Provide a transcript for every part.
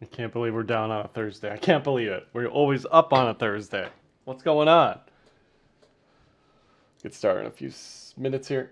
I can't believe we're down on a Thursday. I can't believe it. We're always up on a Thursday. What's going on? Get started in a few minutes here.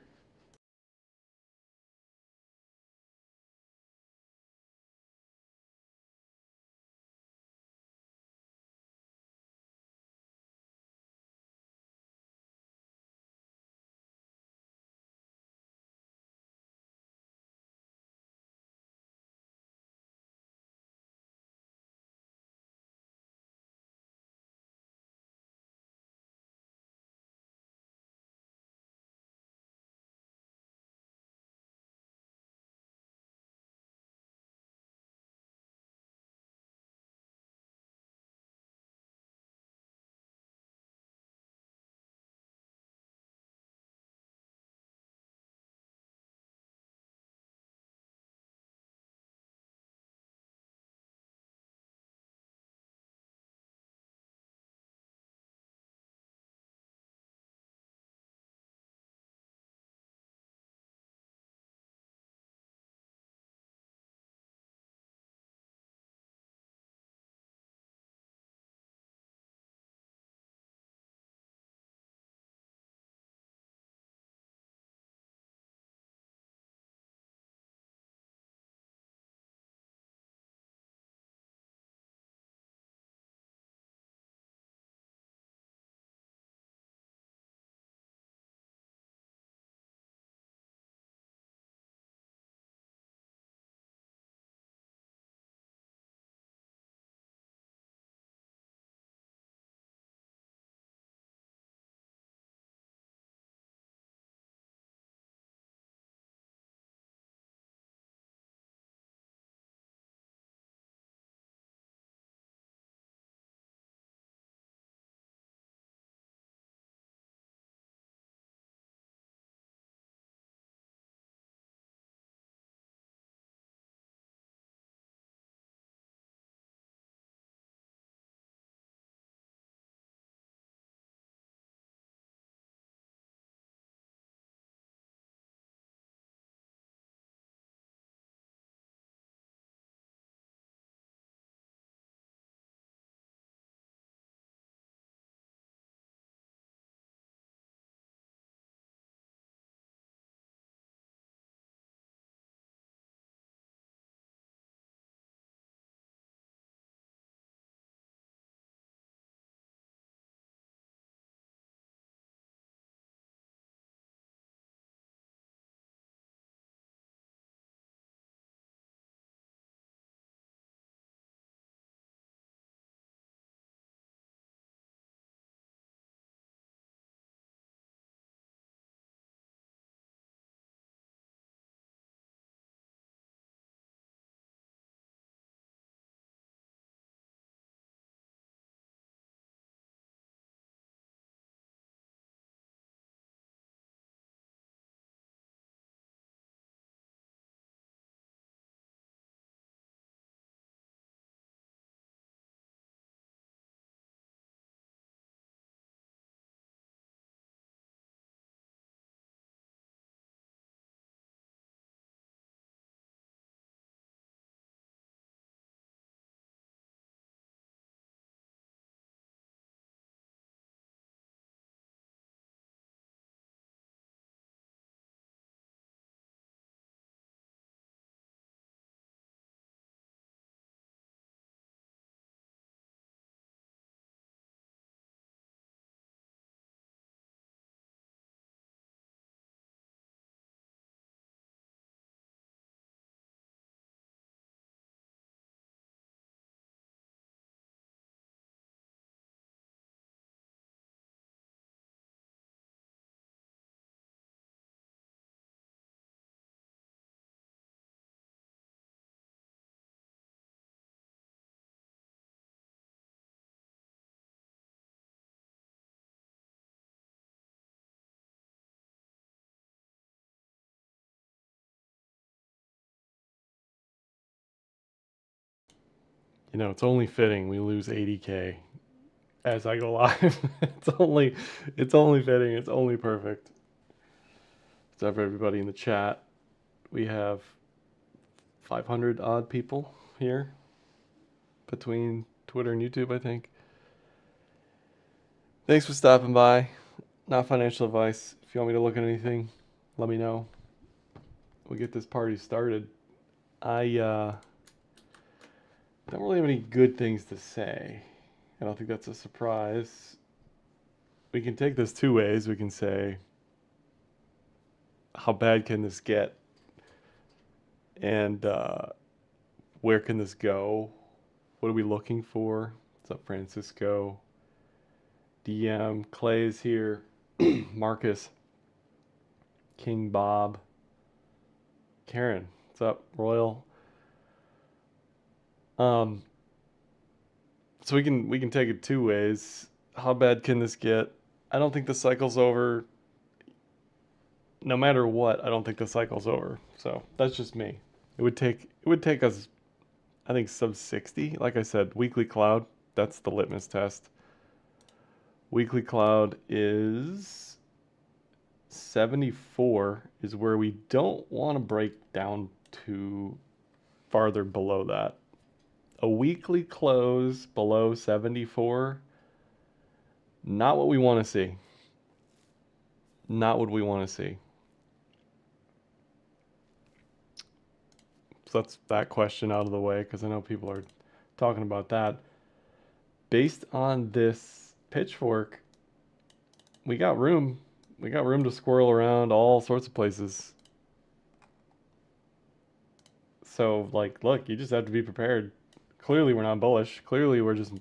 You know, it's only fitting we lose 80K as I go live. It's only fitting. It's only perfect. What's up, everybody in the chat? We have 500 odd people here. between Twitter and YouTube, I think. Thanks for stopping by. Not financial advice. If you want me to look at anything, let me know. We'll get this party started. I don't really have any good things to say. I don't think that's a surprise. We can take this two ways. We can say, how bad can this get? And where can this go? What are we looking for? What's up, Francisco? DM, Clay is here. Marcus, King Bob, Karen, what's up, Royal? So we can take it two ways. How bad can this get? I don't think the cycle's over. No matter what, I don't think the cycle's over. So that's just me. It would take us, I think, sub 60. Like I said, weekly cloud, that's the litmus test. Weekly cloud is 74 is where we don't want to break down to farther below that. A weekly close below 74, not what we want to see. Not what we want to see. So that's that question out of the way, because I know people are talking about that. Based on this pitchfork, we got room. We got room to squirrel around all sorts of places. So, like, look, you just have to be prepared. Clearly, we're not bullish. Clearly, we're just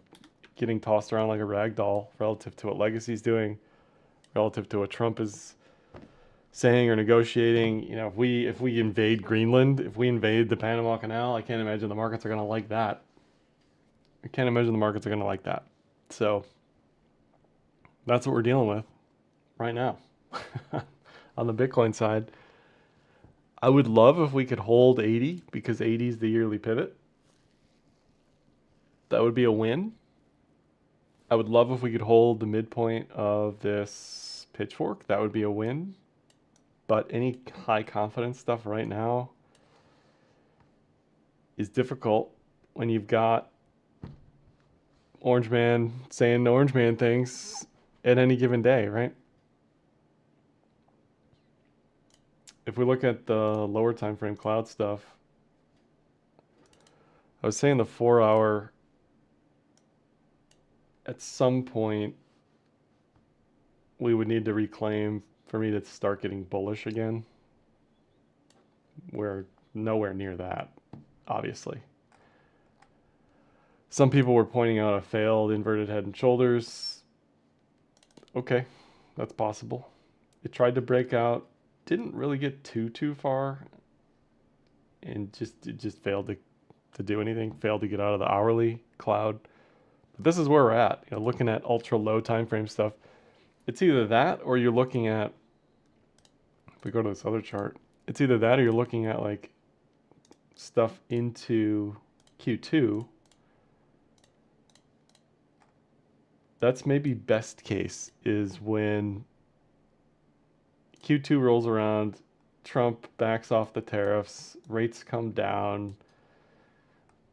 getting tossed around like a rag doll relative to what Legacy's doing, relative to what Trump is saying or negotiating. You know, if we invade Greenland, if we invade the Panama Canal, I can't imagine the markets are going to like that. I can't imagine the markets are going to like that. So that's what we're dealing with right now. On the Bitcoin side, I would love if we could hold 80, because 80 is the yearly pivot. That would be a win. I would love if we could hold the midpoint of this pitchfork. That would be a win. But any high confidence stuff right now is difficult when you've got Orange Man saying Orange Man things at any given day, right? If we look at the lower time frame cloud stuff, I was saying the 4 hour, at some point we would need to reclaim for me to start getting bullish again. We're nowhere near that, obviously. Some people were pointing out a failed inverted head and shoulders. Okay, that's possible. It tried to break out, didn't really get too far, and it just failed to do anything, failed to get out of the hourly cloud. But this is where we're at. You know, looking at ultra low time frame stuff, it's either that or you're looking at, if we go to this other chart, it's either that or you're looking at like stuff into Q2. That's maybe best case, is when Q2 rolls around, Trump backs off the tariffs, rates come down,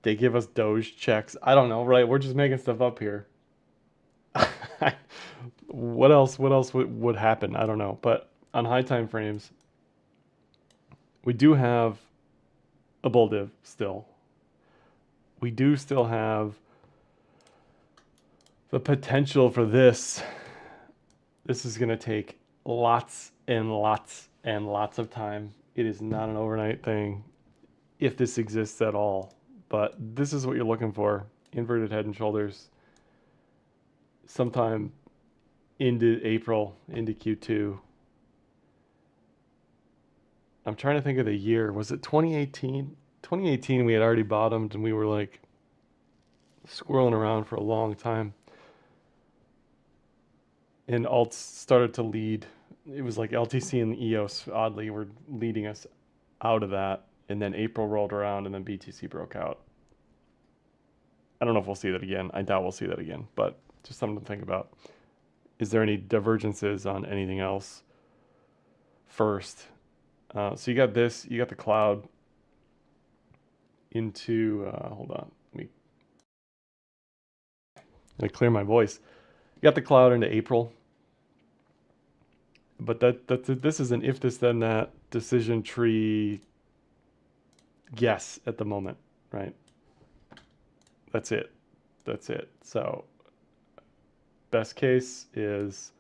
they give us Doge checks. I don't know, right? We're just making stuff up here. What else would happen? I don't know. But on high time frames, we do have a bull div still. We do still have the potential for this. This is going to take lots and lots and lots of time. It is not an overnight thing, if this exists at all. But this is what you're looking for. Inverted head and shoulders. Sometime into April, into Q2. I'm trying to think of the year. Was it 2018? 2018 we had already bottomed and we were like squirreling around for a long time. And alts started to lead. It was like LTC and EOS, oddly, were leading us out of that. And then April rolled around and then BTC broke out. I don't know if we'll see that again. I doubt we'll see that again, but just something to think about. Is there any divergences on anything else first? So you got this, you got the cloud into, hold on. I clear my voice. You got the cloud into April, but this is an if this then that decision tree guess at the moment, right? That's it. That's it. So best case is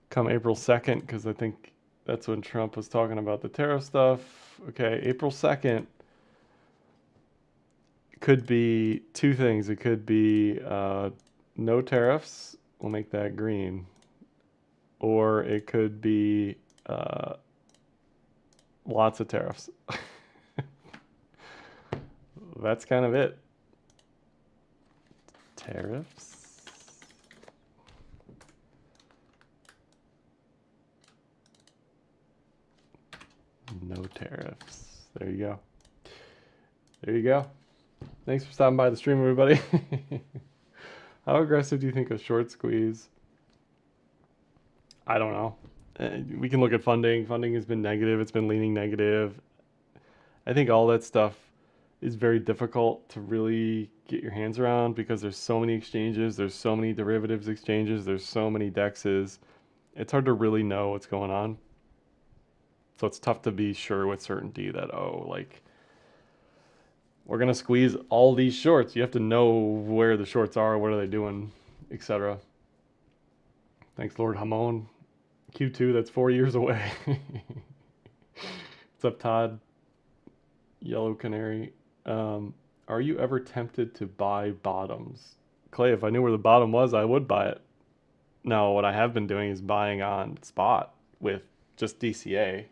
come April 2nd, because I think that's when Trump was talking about the tariff stuff. Okay, April 2nd could be two things. It could be no tariffs, we'll make that green. Or it could be lots of tariffs. That's kind of it. Tariffs. No tariffs. There you go. There you go. Thanks for stopping by the stream, everybody. How aggressive do you think a short squeeze? I don't know. We can look at funding. Funding has been negative. It's been leaning negative. I think all that stuff is very difficult to really get your hands around because there's so many exchanges. There's so many derivatives exchanges. There's so many DEXs. It's hard to really know what's going on. So it's tough to be sure with certainty that, oh, like, we're going to squeeze all these shorts. You have to know where the shorts are, what are they doing, etc. Thanks, Lord Hamon. Q2, that's 4 years away. What's up, Todd? Yellow Canary. Are you ever tempted to buy bottoms? Clay, if I knew where the bottom was, I would buy it. Now, what I have been doing is buying on spot with just DCA.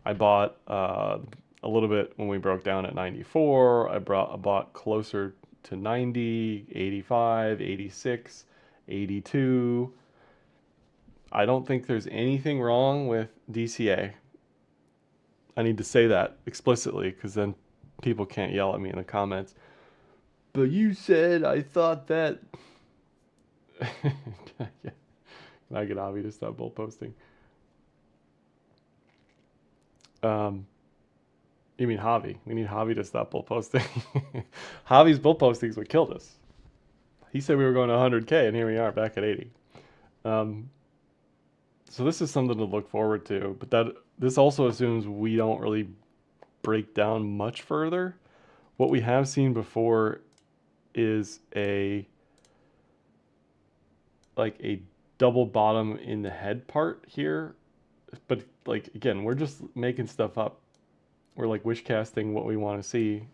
I bought a little bit when we broke down at 94. I bought closer to 90, 85, 86, 82. I don't think there's anything wrong with DCA. I need to say that explicitly because then people can't yell at me in the comments. But you said I thought that. Can I get Avi to stop bull posting? You mean Javi? We need Javi to stop bull posting. Javi's bull posting is what killed us. He said we were going to 100K, and here we are back at 80. So this is something to look forward to, but this also assumes we don't really break down much further. What we have seen before is a double bottom in the head part here, but like again, we're just making stuff up. We're like wish casting what we want to see.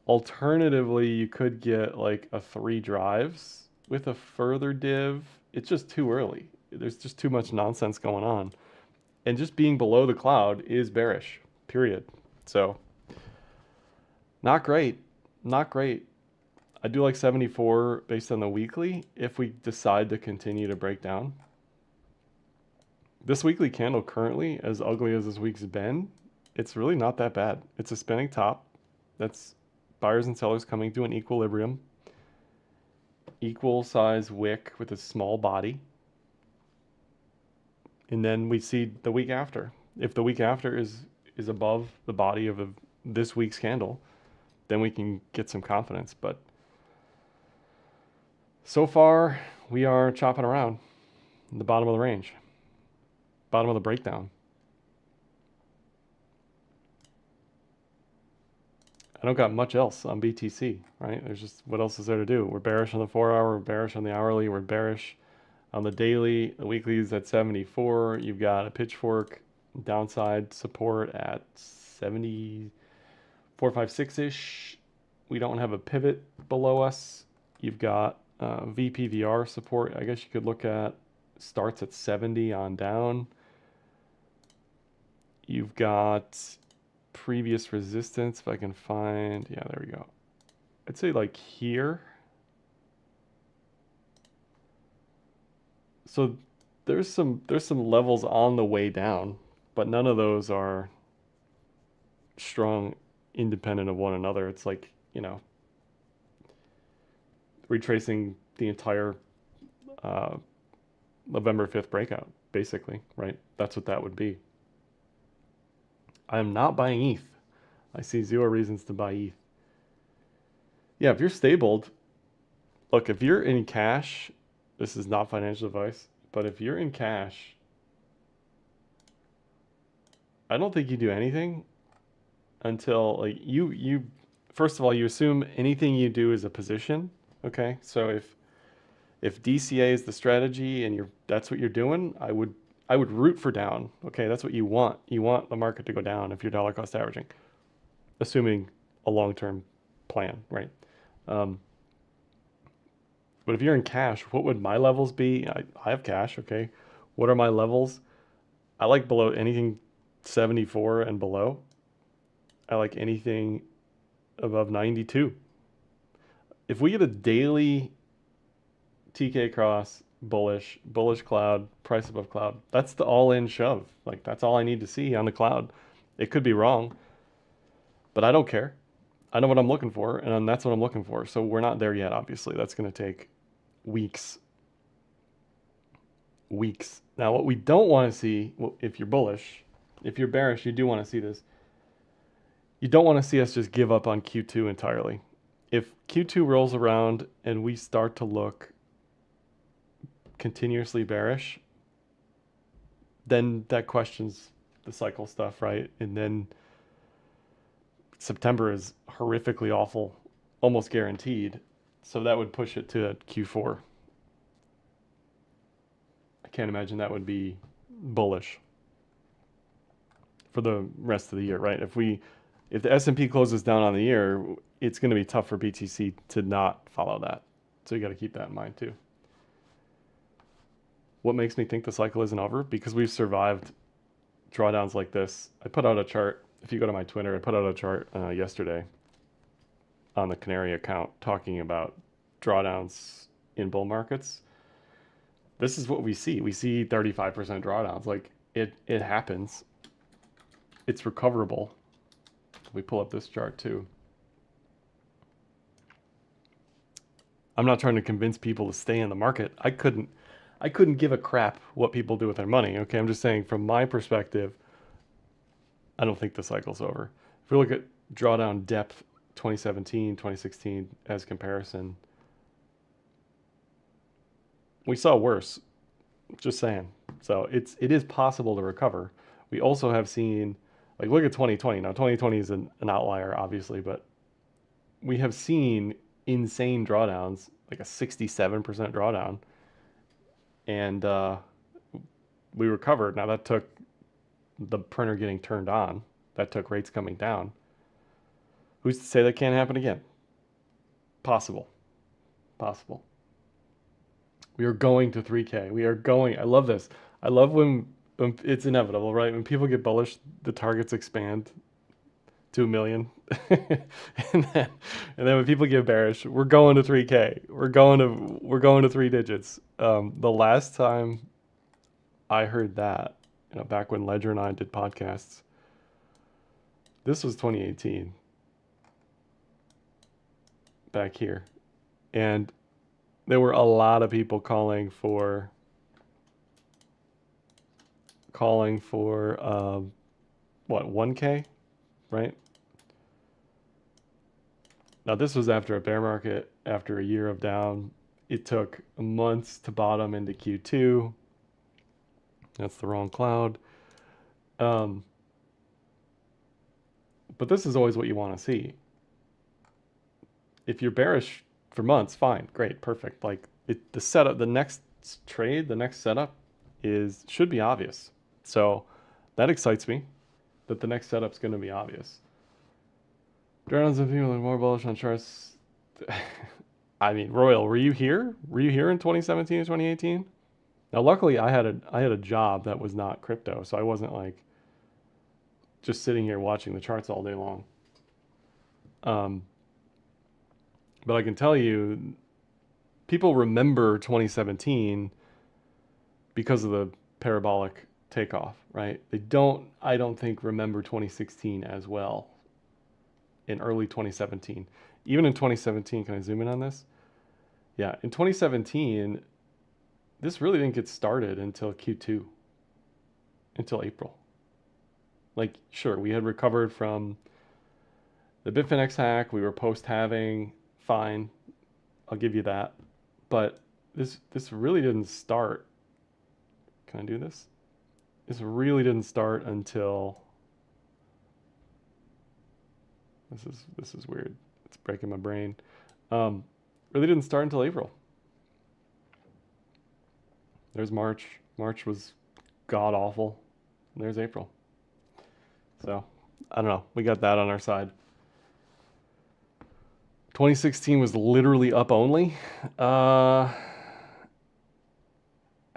Alternatively, you could get like a 3 drives with a further div. It's just too early. There's just too much nonsense going on. And just being below the cloud is bearish, period. So, not great. Not great. I do like 74 based on the weekly if we decide to continue to break down. This weekly candle currently, as ugly as this week's been, it's really not that bad. It's a spinning top. That's buyers and sellers coming to an equilibrium. Equal size wick with a small body. And then we see the week after. If the week after is above the body of this week's candle, then we can get some confidence. But so far, we are chopping around in the bottom of the range, bottom of the breakdown. I don't got much else on BTC, right? There's just, what else is there to do? We're bearish on the 4 hour, we're bearish on the hourly, we're bearish on the daily. The weekly is at 74. You've got a pitchfork downside support at 74.56-ish. We don't have a pivot below us. You've got VPVR support. I guess you could look at starts at 70 on down. You've got previous resistance, if I can find, yeah, there we go. I'd say like here. So there's some levels on the way down, but none of those are strong independent of one another. It's like, you know, retracing the entire November 5th breakout, basically, right? That's what that would be. I am not buying ETH. I see 0 reasons to buy ETH. Yeah, if you're stabled, Look, if you're in cash, this is not financial advice, but if you're in cash, I don't think you do anything until like you first of all, you assume anything you do is a position. Okay. So if DCA is the strategy and that's what you're doing, I would root for down. Okay, that's what you want. You want the market to go down if you're dollar cost averaging, assuming a long-term plan, right? Um, but if you're in cash, what would my levels be? I have cash, okay. What are my levels? I like below anything 74 and below. I like anything above 92. If we get a daily TK cross, bullish cloud, price above cloud, that's the all-in shove. Like that's all I need to see on the cloud. It could be wrong, but I don't care. I know what I'm looking for, and that's what I'm looking for. So we're not there yet, obviously. That's going to take weeks. Weeks. Now, what we don't want to see, if you're bullish, if you're bearish, you do want to see this. You don't want to see us just give up on Q2 entirely. If Q2 rolls around and we start to look continuously bearish, then that questions the cycle stuff, right? And then September is horrifically awful, almost guaranteed. So that would push it to Q4. I can't imagine that would be bullish for the rest of the year, right? If the S&P closes down on the year, it's going to be tough for BTC to not follow that. So you got to keep that in mind too. What makes me think the cycle isn't over? Because we've survived drawdowns like this. I put out a chart. If you go to my Twitter, I put out a chart yesterday on the Canary account talking about drawdowns in bull markets. This is what we see. We see 35% drawdowns. Like it happens. It's recoverable. We pull up this chart too. I'm not trying to convince people to stay in the market. I couldn't give a crap what people do with their money. Okay, I'm just saying from my perspective, I don't think the cycle's over. If we look at drawdown depth 2017, 2016 as comparison, we saw worse. Just saying. So it is possible to recover. We also have seen, like, look at 2020. Now 2020 is an outlier, obviously, but we have seen insane drawdowns, like a 67% drawdown, and we recovered. Now that took the printer getting turned on. That took rates coming down. Who's to say that can't happen again? Possible. Possible. We are going to 3K. We are going. I love this. I love when it's inevitable, right? When people get bullish, the targets expand to 1 million. and then when people get bearish, we're going to 3K. We're going to 3 digits. The last time I heard that, back when Ledger and I did podcasts, this was 2018. Back here. And there were a lot of people calling for what, 1K, right? Now this was after a bear market, after a year of down. It took months to bottom into Q2. That's the wrong cloud. But this is always what you want to see. If you're bearish for months, fine, great, perfect. Like the setup, the next trade, the next setup should be obvious. So that excites me that the next setup's going to be obvious. Drawdowns and people are more bullish on charts. I mean, Royal, were you here? Were you here in 2017 or 2018? Now, luckily, I had a job that was not crypto, so I wasn't like just sitting here watching the charts all day long. But I can tell you, people remember 2017 because of the parabolic takeoff, right? They don't, I don't think, remember 2016 as well in early 2017. Even in 2017, can I zoom in on this? Yeah, in 2017, this really didn't get started until Q2, until April. Like, sure, we had recovered from the Bitfinex hack. We were post-halving, fine. I'll give you that. But this really didn't start. Can I do this? This really didn't start until this is weird. It's breaking my brain. Really didn't start until April. There's March. March was god awful. There's April. So I don't know. We got that on our side. 2016 was literally up only. I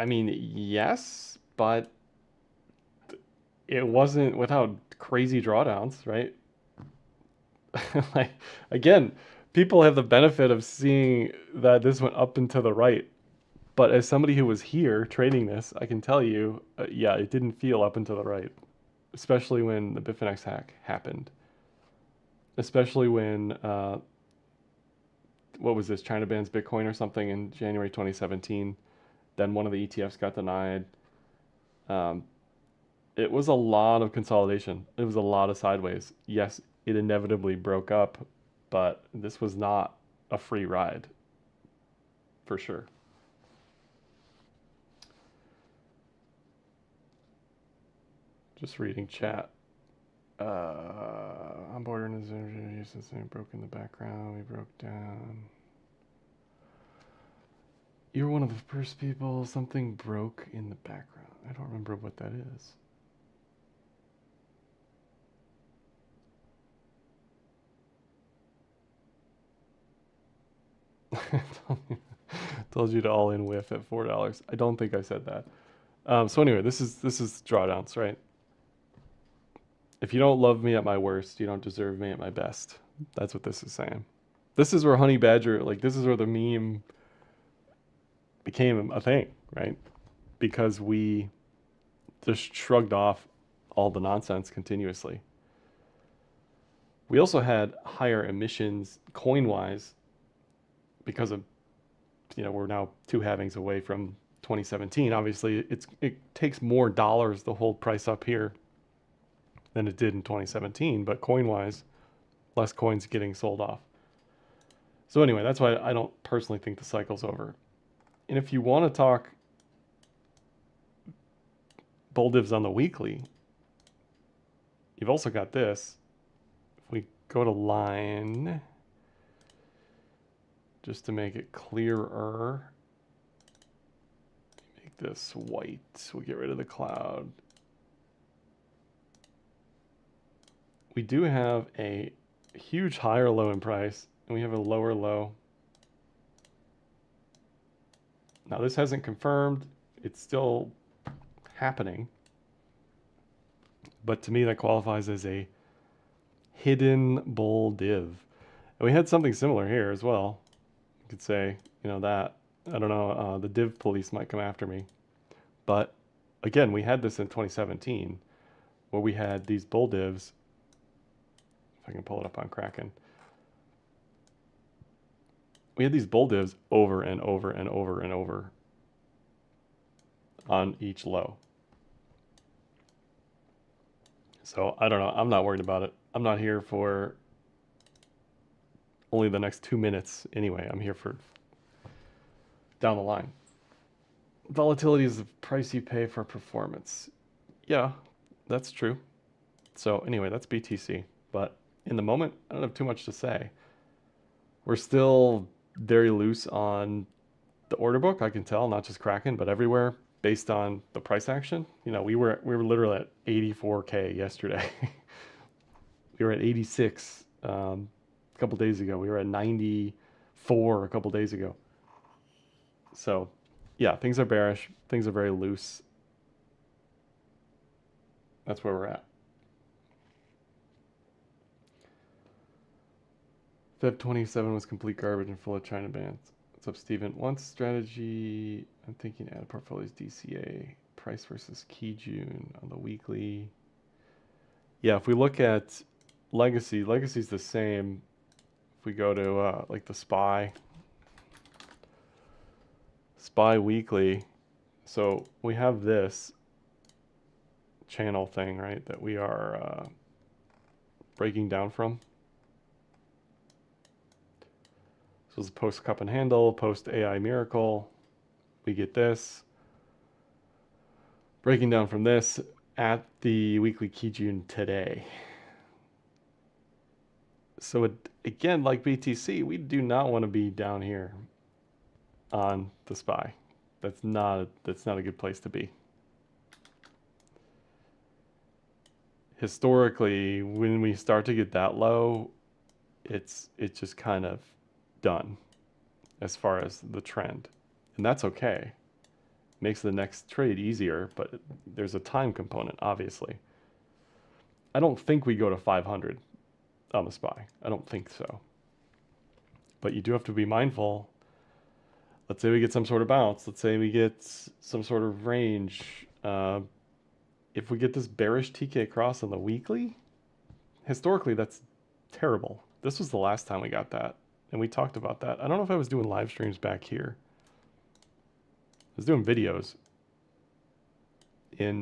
mean, yes, but it wasn't without crazy drawdowns, right? Like, again, people have the benefit of seeing that this went up and to the right. But as somebody who was here trading this, I can tell you, yeah, it didn't feel up and to the right, especially when the Bitfinex hack happened. Especially when, what was this, China bans Bitcoin or something in January 2017. Then one of the ETFs got denied. It was a lot of consolidation. It was a lot of sideways. Yes, it inevitably broke up, but this was not a free ride, for sure. Just reading chat. Onboarding is broke in the background. We broke down. You're one of the first people. Something broke in the background. I don't remember what that is. Told you to all in whiff at $4. I don't think I said that. So anyway, this is drawdowns, right? If you don't love me at my worst, you don't deserve me at my best. That's what this is saying. This is where Honey Badger, like this is where the meme became a thing, right? Because we just shrugged off all the nonsense continuously. We also had higher emissions coin-wise because of, we're now two halvings away from 2017. Obviously, it takes more dollars to hold price up here than it did in 2017, but coin-wise, less coins getting sold off. So anyway, that's why I don't personally think the cycle's over. And if you want to talk bull divs on the weekly, you've also got this. If we go to line, just to make it clearer, make this white. We'll get rid of the cloud. We do have a huge higher low in price, and we have a lower low. Now this hasn't confirmed. It's still happening. But to me, that qualifies as a hidden bull div. And we had something similar here as well. You could say, that. I don't know, the div police might come after me. But again, we had this in 2017 where we had these bull divs. If I can pull it up on Kraken. We had these bull divs over and over and over and over on each low. So I don't know. I'm not worried about it. I'm not here for only the next 2 minutes anyway. I'm here for down the line. Volatility is the price you pay for performance. Yeah, that's true. So anyway, that's BTC. But in the moment, I don't have too much to say. We're still very loose on the order book, I can tell, not just Kraken, but everywhere based on the price action. We were literally at 84K yesterday. We were at 86 a couple days ago. We were at 94 a couple days ago. So yeah, things are bearish. Things are very loose. That's where we're at. Feb 27 was complete garbage and full of China bans. What's up, Steven? One strategy, I'm thinking add portfolios DCA, price versus key June on the weekly. Yeah, if we look at Legacy's the same. If we go to like the SPY weekly, so we have this channel thing, right, that we are breaking down from. So it's post cup and handle, post AI miracle. We get this. Breaking down from this at the weekly Kijun today. So again, like BTC, we do not want to be down here on the SPY. That's not a good place to be. Historically, when we start to get that low, it's just kind of done as far as the trend. And that's okay. Makes the next trade easier, but there's a time component, obviously. I don't think we go to 500 on the SPY. I don't think so. But you do have to be mindful. Let's say we get some sort of bounce. Let's say we get some sort of range. If we get this bearish TK cross on the weekly, historically, that's terrible. This was the last time we got that, and we talked about that. I don't know if I was doing live streams back here. I was doing videos in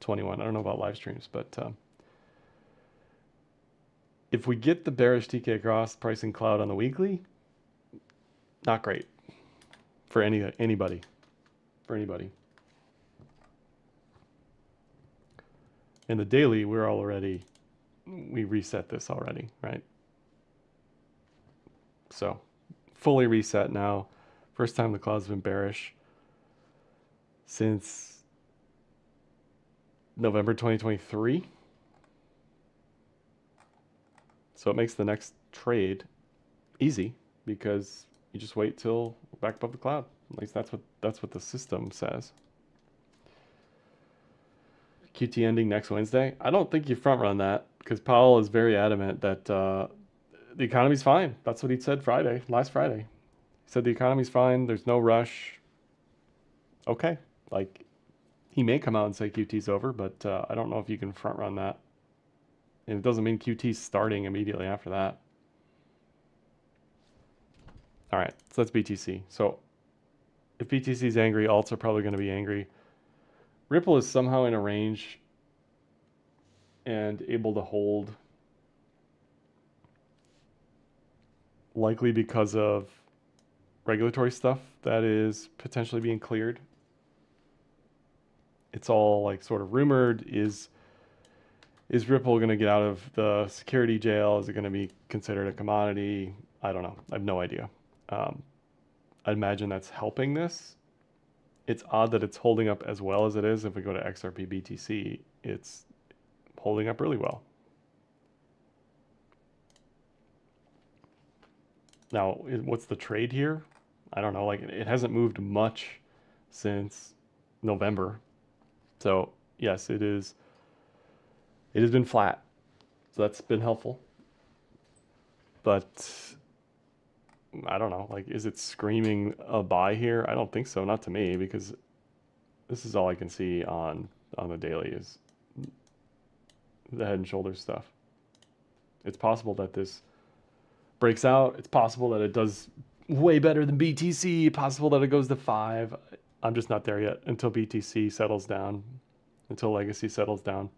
21. I don't know about live streams, but if we get the bearish TK cross pricing cloud on the weekly, not great for anybody. For anybody. In the daily, we reset this already, right? So fully reset now. First time the cloud's been bearish since November 2023. So it makes the next trade easy because you just wait till we're back above the cloud. At least that's what the system says. QT ending next Wednesday. I don't think you front run that because Powell is very adamant that the economy's fine. That's what he said last Friday. He said the economy's fine. There's no rush. Okay. Like, he may come out and say QT's over, but I don't know if you can front run that. And it doesn't mean QT's starting immediately after that. All right, so that's BTC. So if BTC's angry, alts are probably going to be angry. Ripple is somehow in a range and able to hold, likely because of regulatory stuff that is potentially being cleared. It's all like sort of rumored. Is Ripple going to get out of the security jail? Is it going to be considered a commodity? I don't know. I have no idea. I imagine that's helping this. It's odd that it's holding up as well as it is. If we go to XRP BTC, it's holding up really well. Now, what's the trade here? I don't know. Like, it hasn't moved much since November. So yes, it has been flat. So that's been helpful. But I don't know, like, is it screaming a buy here? I don't think so, not to me, because this is all I can see on the daily is the head and shoulders stuff. It's possible that this breaks out. It's possible that it does way better than BTC. Possible that it goes to 5. I'm just not there yet until BTC settles down, until Legacy settles down.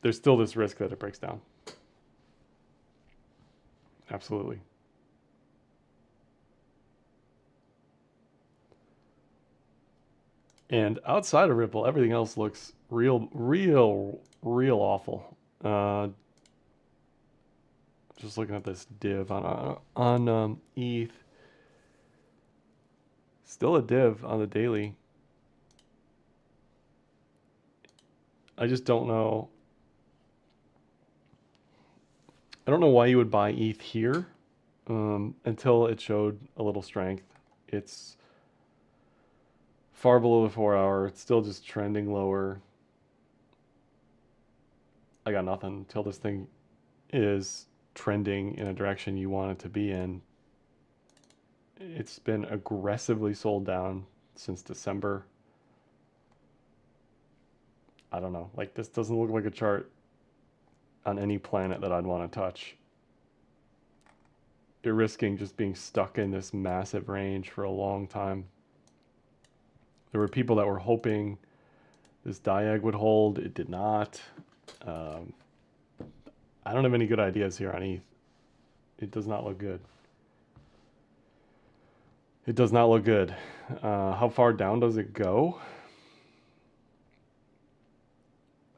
There's still this risk that it breaks down. Absolutely. And outside of Ripple, everything else looks real awful. Just looking at this div on ETH. Still a div on the daily. I just don't know. I don't know why you would buy ETH here until it showed a little strength. It's far below the 4 hour. It's still just trending lower. I got nothing until this thing is trending in a direction you want it to be in. It's been aggressively sold down since December. I don't know. Like, this doesn't look like a chart on any planet that I'd want to touch. You're risking just being stuck in this massive range for a long time. There were people that were hoping this diag would hold. It did not. I don't have any good ideas here on ETH. It does not look good. It does not look good. How far down does it go?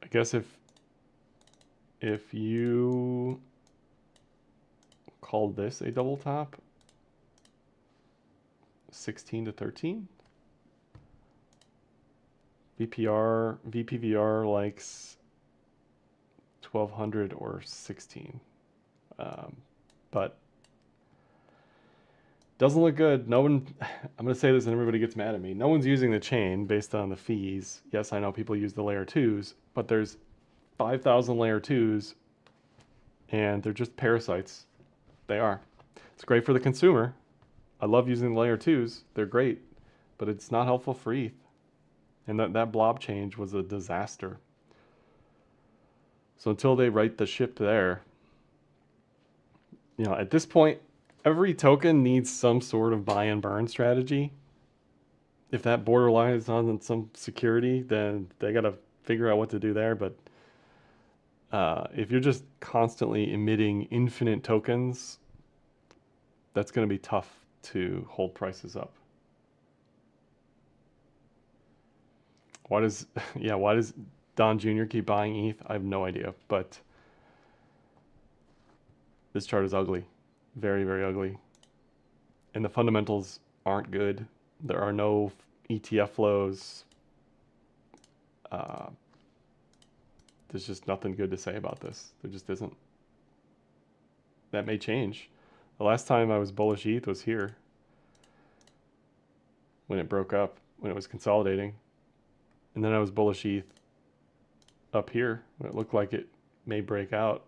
I guess if you call this a double top, 16 to 13. VPVR likes 1200 or 16. But doesn't look good. No one, I'm going to say this and everybody gets mad at me. No one's using the chain based on the fees. Yes, I know people use the layer 2s, but there's 5,000 layer 2s and they're just parasites. They are. It's great for the consumer. I love using the layer 2s. They're great, but it's not helpful for ETH. And that blob change was a disaster. So until they right the ship there, at this point, every token needs some sort of buy and burn strategy. If that borderlines on some security, then they got to figure out what to do there. But if you're just constantly emitting infinite tokens, that's going to be tough to hold prices up. Why does Don Jr. keep buying ETH? I have no idea, but this chart is ugly. Very, very ugly. And the fundamentals aren't good. There are no ETF flows. There's just nothing good to say about this. There just isn't. That may change. The last time I was bullish ETH was here. When it broke up, when it was consolidating. And then I was bullish ETH up here when it looked like it may break out.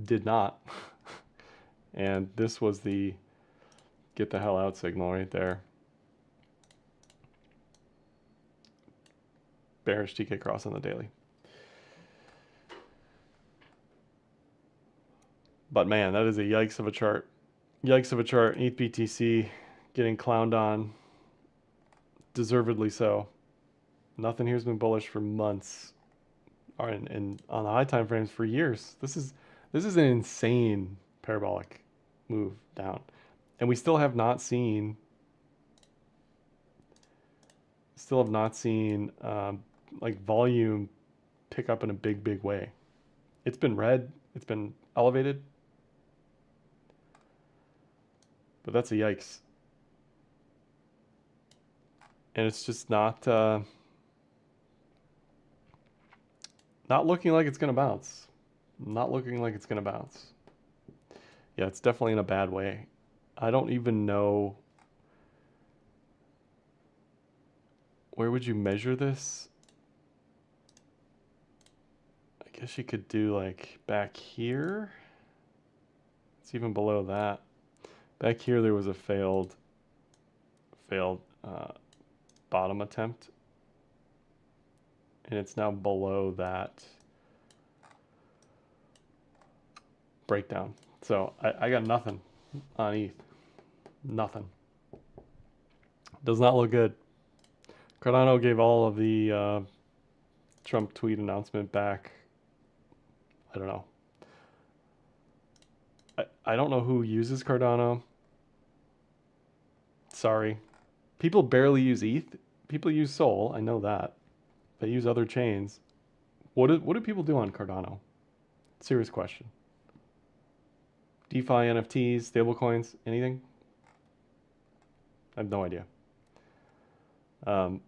Did not. And this was the get the hell out signal right there. Bearish TK cross on the daily. But man, that is a yikes of a chart. Yikes of a chart. ETH BTC getting clowned on. Deservedly so. Nothing here's been bullish for months. And on the high time frames for years. This is an insane parabolic move down. And we still have not seen like volume pick up in a big way. It's been red, it's been elevated. But that's a yikes. And it's just not looking like it's going to bounce. Not looking like it's going to bounce. Yeah, it's definitely in a bad way. I don't even know. Where would you measure this? I guess you could do like back here. It's even below that. Back here there was a failed bottom attempt. And it's now below that breakdown. So I got nothing on ETH. Nothing. Does not look good. Cardano gave all of the Trump tweet announcement back. I don't know. I don't know who uses Cardano. Sorry. People barely use ETH. People use Sol. I know that. They use other chains. What do people do on Cardano? Serious question. DeFi, NFTs, stablecoins, anything? I have no idea. I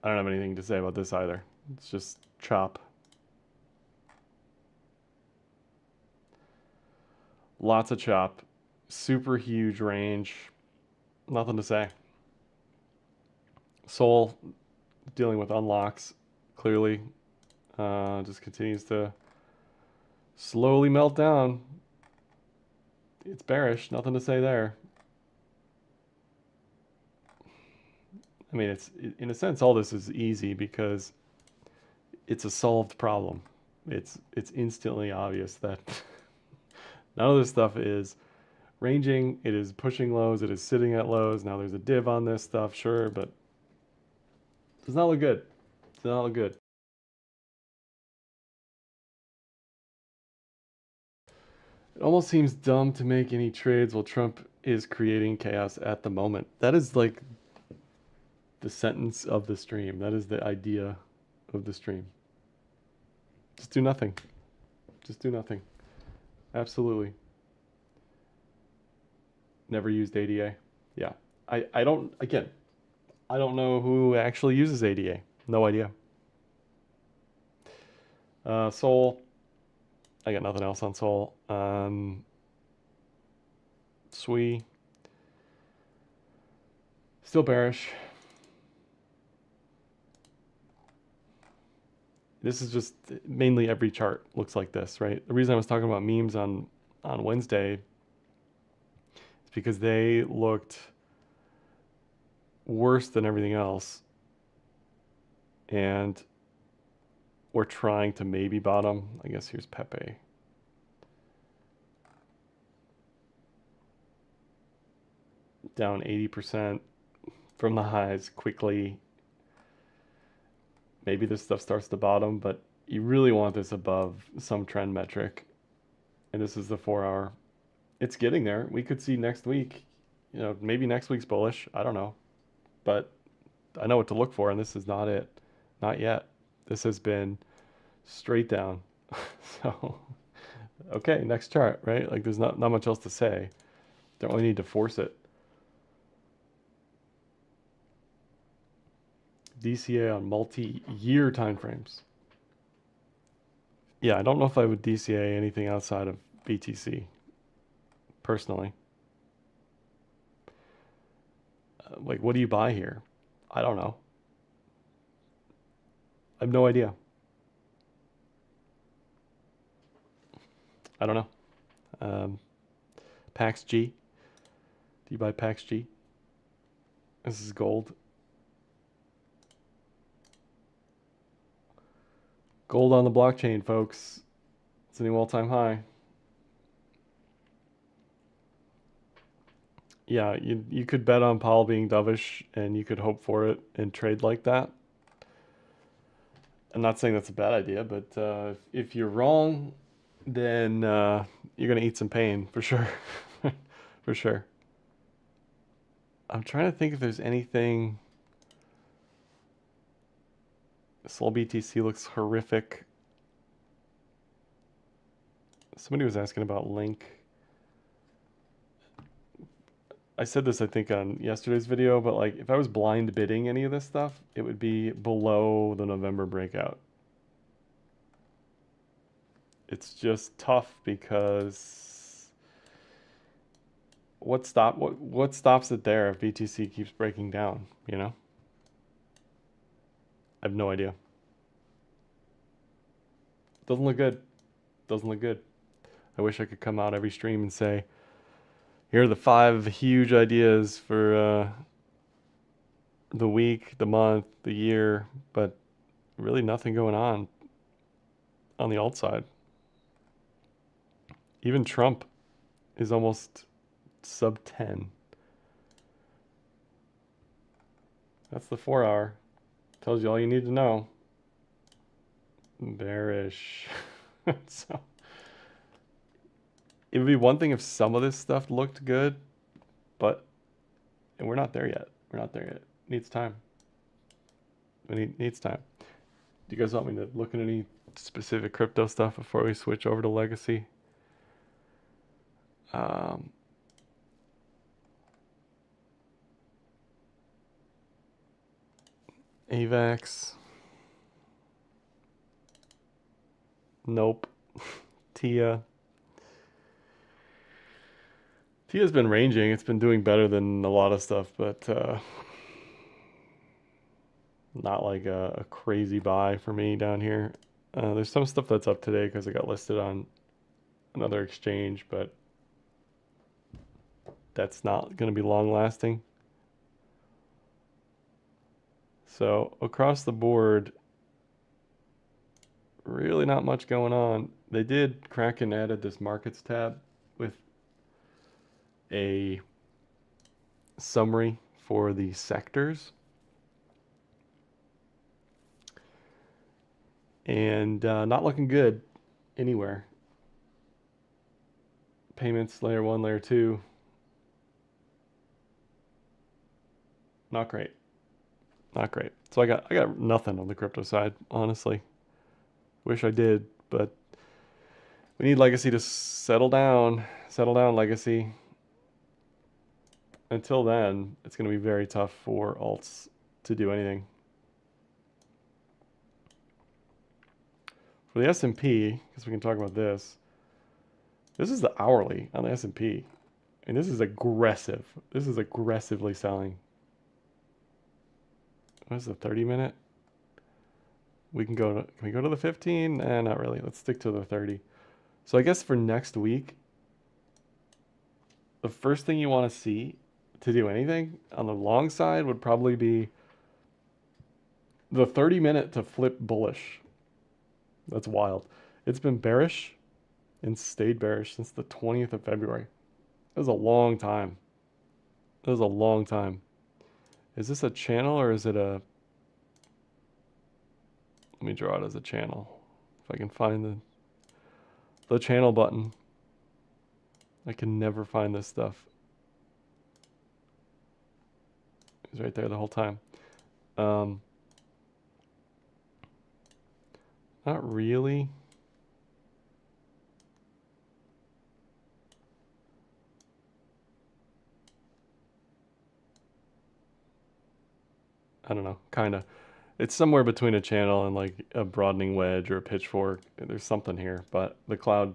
don't have anything to say about this either. It's just chop. Lots of chop. Super huge range. Nothing to say. Sol dealing with unlocks, clearly. Just continues to slowly melt down. It's bearish. Nothing to say there. I mean, it's in a sense, all this is easy because it's a solved problem. It's instantly obvious that none of this stuff is ranging. It is pushing lows. It is sitting at lows. Now there's a div on this stuff, sure, but it does not look good. It does not look good. It almost seems dumb to make any trades while Trump is creating chaos at the moment. That is like the sentence of the stream. That is the idea of the stream. Just do nothing. Just do nothing. Absolutely. Never used ADA. Yeah. I don't, again, I don't know who actually uses ADA. No idea. Sol. I got nothing else on Sol. Sui. Still bearish. This is just mainly every chart looks like this, right? The reason I was talking about memes on Wednesday is because they looked worse than everything else. And we're trying to maybe bottom. I guess here's Pepe. Down 80% from the highs quickly. Maybe this stuff starts to bottom, but you really want this above some trend metric. And this is the 4-hour. It's getting there. We could see next week. You know, maybe next week's bullish. I don't know. But I know what to look for, and this is not it. Not yet. This has been straight down. So, okay, next chart, right? Like there's not much else to say. Don't really need to force it. DCA on multi-year timeframes. Yeah, I don't know if I would DCA anything outside of BTC, personally. Like, what do you buy here? I don't know. I have no idea. I don't know. PAX G. Do you buy PAX G? This is gold. Gold on the blockchain, folks. It's a new all-time high. Yeah, you could bet on Powell being dovish, and you could hope for it and trade like that. I'm not saying that's a bad idea, but if you're wrong, then you're gonna eat some pain for sure. For sure. I'm trying to think if there's anything. Sol BTC looks horrific. Somebody was asking about Link. I said this, I think, on yesterday's video, but like if I was blind bidding any of this stuff, it would be below the November breakout. It's just tough because what stops it there if BTC keeps breaking down, you know? I have no idea. Doesn't look good. Doesn't look good. I wish I could come out every stream and say, here are the 5 huge ideas for the week, the month, the year, but really nothing going on the alt side. Even Trump is almost sub 10. That's the 4-hour. Tells you all you need to know. Bearish. So it would be one thing if some of this stuff looked good, but we're not there yet. We're not there yet. It needs time. It needs time. Do you guys want me to look at any specific crypto stuff before we switch over to legacy? AVAX. Nope. TIA. TIA's been ranging. It's been doing better than a lot of stuff, but not like a crazy buy for me down here. There's some stuff that's up today because it got listed on another exchange, but that's not going to be long lasting. So across the board, really not much going on. They did, Kraken added this markets tab with a summary for the sectors. And not looking good anywhere. payments, layer 1, layer 2. Not great. Not great. So I got nothing on the crypto side, honestly. Wish I did, but we need Legacy to settle down. Settle down, Legacy. Until then, it's going to be very tough for alts to do anything. For the S&P, because we can talk about this. This is the hourly on the S&P. And this is aggressive. This is aggressively selling. What is the 30-minute? Can we go to the 15? Not really. Let's stick to the 30. So I guess for next week, the first thing you want to see to do anything on the long side would probably be the 30-minute to flip bullish. That's wild. It's been bearish and stayed bearish since the 20th of February. That was a long time. That was a long time. Is this a channel or is it a... Let me draw it as a channel. If I can find the channel button. I can never find this stuff. It's right there the whole time. Not really. I don't know, kinda. It's somewhere between a channel and like a broadening wedge or a pitchfork. There's something here, but the cloud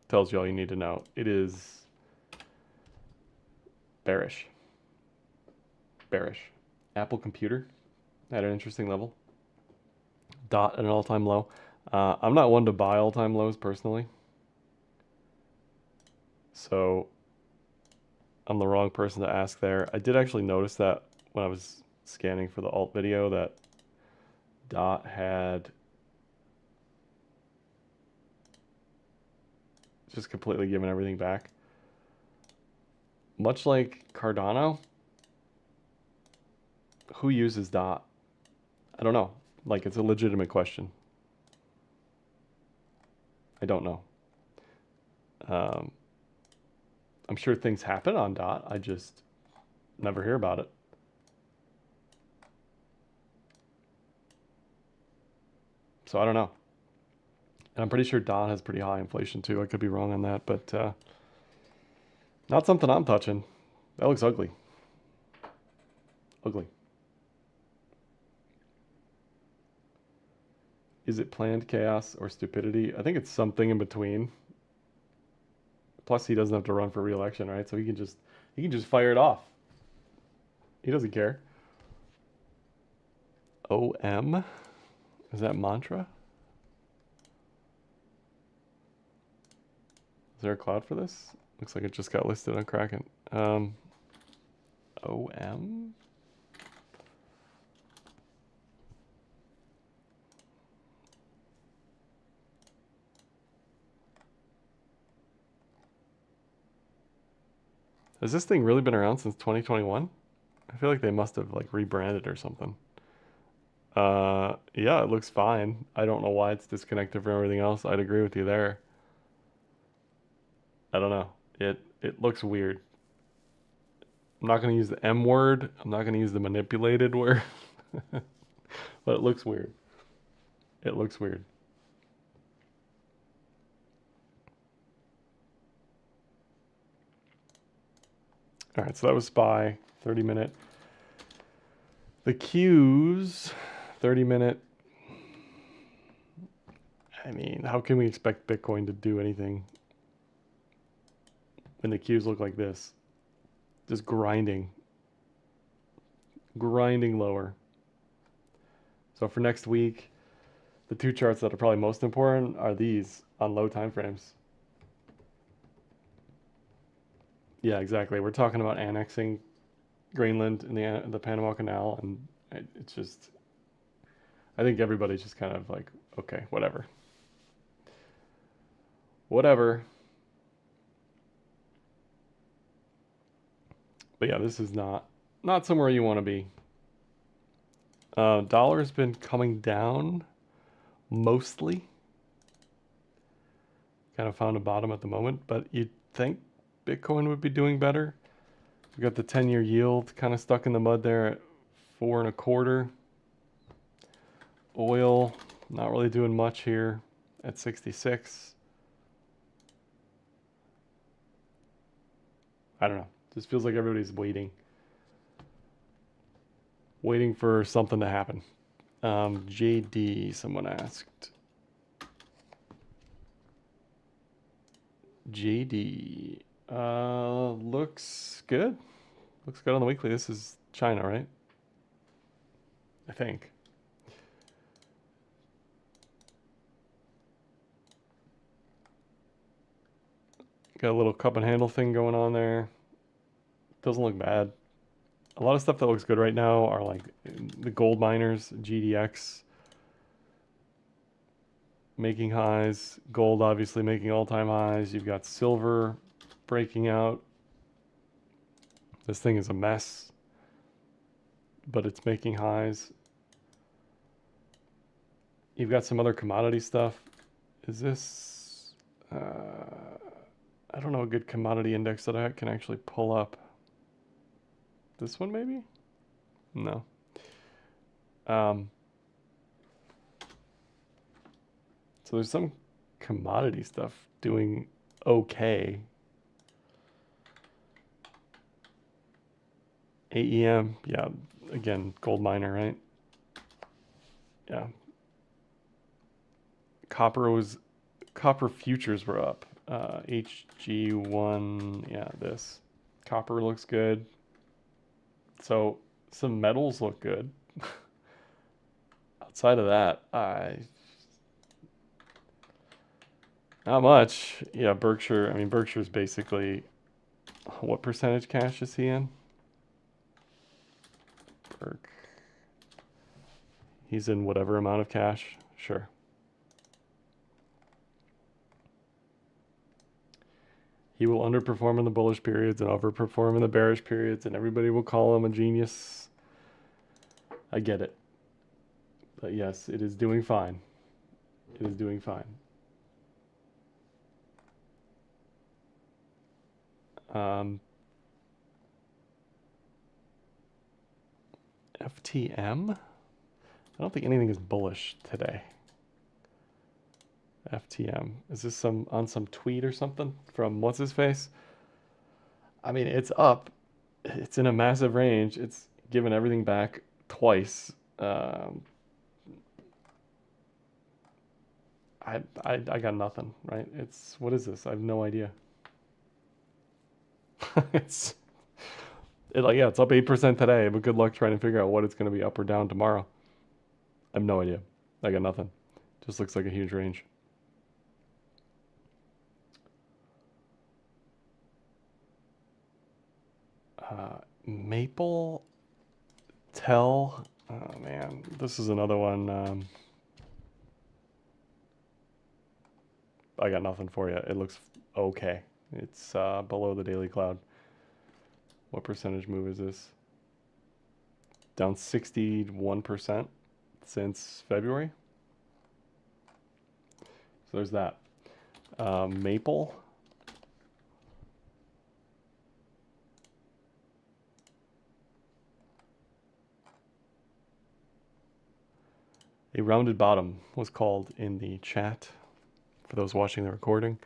tells you all you need to know. It is bearish. Bearish. Apple Computer at an interesting level. Dot at an all-time low. I'm not one to buy all-time lows personally. So I'm the wrong person to ask there. I did actually notice that when I was scanning for the alt video that Dot had just completely given everything back. Much like Cardano, who uses Dot? I don't know. Like, it's a legitimate question. I don't know. I'm sure things happen on Dot. I just never hear about it. So I don't know. And I'm pretty sure Dot has pretty high inflation too. I could be wrong on that, but not something I'm touching. That looks ugly. Ugly. Is it planned chaos or stupidity? I think it's something in between. Plus, he doesn't have to run for re-election, right? So he can just fire it off. He doesn't care. OM? Is that mantra? Is there a cloud for this? Looks like it just got listed on Kraken. OM? Has this thing really been around since 2021? I feel like they must have like rebranded or something. Yeah, it looks fine. I don't know why it's disconnected from everything else. I'd agree with you there. I don't know. It looks weird. I'm not going to use the M word. I'm not going to use the manipulated word. But it looks weird. It looks weird. All right, so that was SPY, 30-minute. The Qs, 30-minute. I mean, how can we expect Bitcoin to do anything when the Qs look like this? Just grinding. Grinding lower. So for next week, the two charts that are probably most important are these on low time frames. Yeah, exactly. We're talking about annexing Greenland in the Panama Canal, and it's just, I think everybody's just kind of like, okay, whatever. Whatever. But yeah, this is not somewhere you want to be. Dollar's been coming down mostly. Kind of found a bottom at the moment, but you'd think Bitcoin would be doing better. We got the 10-year yield kind of stuck in the mud there at 4.25. Oil, not really doing much here at 66. I don't know. Just feels like everybody's waiting for something to happen. JD, someone asked. JD, looks good. Looks good on the weekly. This is China, right? I think. Got a little cup and handle thing going on there. Doesn't look bad. A lot of stuff that looks good right now are like the gold miners, GDX making highs, gold obviously making all-time highs. You've got silver breaking out. This thing is a mess, but it's making highs. You've got some other commodity stuff. Is this, I don't know, a good commodity index that I can actually pull up. This one maybe? No. So there's some commodity stuff doing okay. AEM, yeah, again, gold miner, right? Yeah. Copper futures were up. HG1, yeah, this. Copper looks good. So some metals look good. Outside of that, not much. Yeah, Berkshire, I mean, Berkshire's basically, what percentage cash is he in? Berk. He's in whatever amount of cash, sure. He will underperform in the bullish periods and overperform in the bearish periods, and everybody will call him a genius. I get it. But yes, it is doing fine. It is doing fine. FTM? I don't think anything is bullish today. FTM. Is this on some tweet or something from what's his face? I mean, it's up. It's in a massive range. It's given everything back twice. I got nothing, right? What is this? I have no idea. It's up 8% today, but good luck trying to figure out what it's going to be up or down tomorrow. I have no idea. I got nothing. Just looks like a huge range. Maple Tell. Oh man, this is another one. I got nothing for you. It looks okay. It's below the daily cloud. What percentage move is this? Down 61% since February. So there's that. Maple. A rounded bottom was called in the chat for those watching the recording.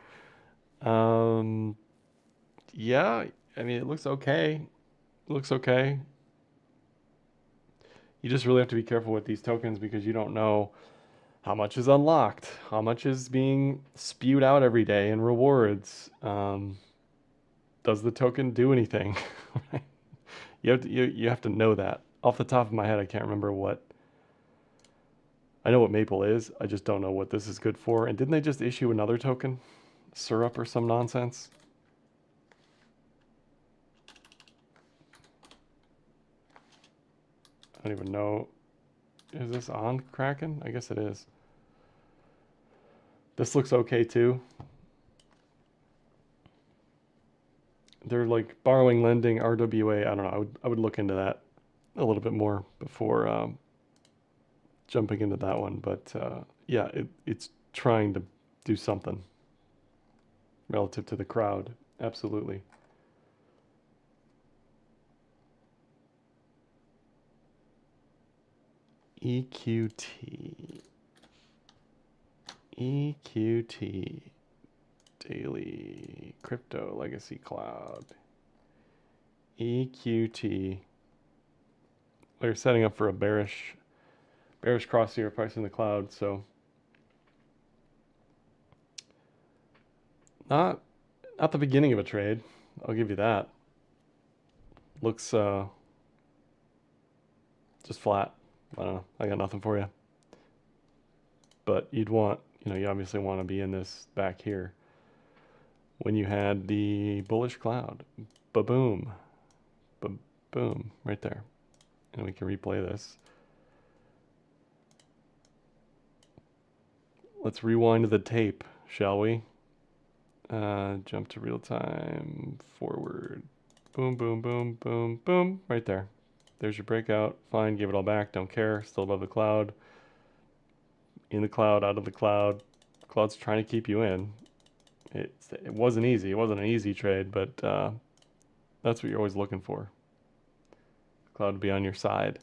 Yeah, I mean, it looks okay. It looks okay. You just really have to be careful with these tokens because you don't know how much is unlocked, how much is being spewed out every day in rewards. Does the token do anything? You have to know that. Off the top of my head, I can't remember what. I know what Maple is. I just don't know what this is good for. And didn't they just issue another token? Syrup or some nonsense? I don't even know. Is this on Kraken? I guess it is. This looks okay too. They're like borrowing, lending, RWA. I don't know. I would look into that a little bit more before jumping into that one. But yeah, it's trying to do something relative to the crowd. Absolutely. EQT. EQT. Daily Crypto Legacy Cloud. EQT. We're setting up for a bearish cross here, price in the cloud, so not the beginning of a trade. I'll give you that. Looks just flat. I don't know. I got nothing for you. But you'd want, you obviously want to be in this back here when you had the bullish cloud. Ba-boom. Ba-boom. Right there. And we can replay this. Let's rewind the tape, shall we? Jump to real time, forward. Boom, boom, boom, boom, boom. Right there. There's your breakout. Fine, give it all back. Don't care. Still above the cloud. In the cloud, out of the cloud. Cloud's trying to keep you in. It wasn't easy. It wasn't an easy trade, but that's what you're always looking for. Cloud to be on your side.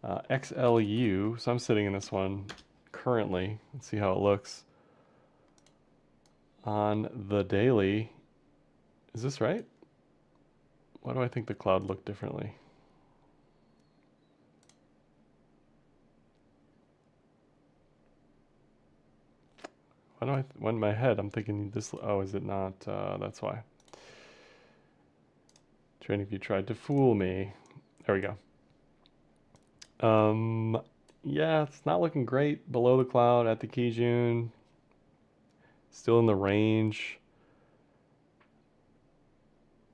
XLU. So I'm sitting in this one currently. Let's see how it looks on the daily. Is this right? Why do I think the cloud looked differently? Why in my head I'm thinking this, oh, is it not? That's why. Trading View tried to fool me. There we go. Yeah, it's not looking great below the cloud at the Kijun. Still in the range.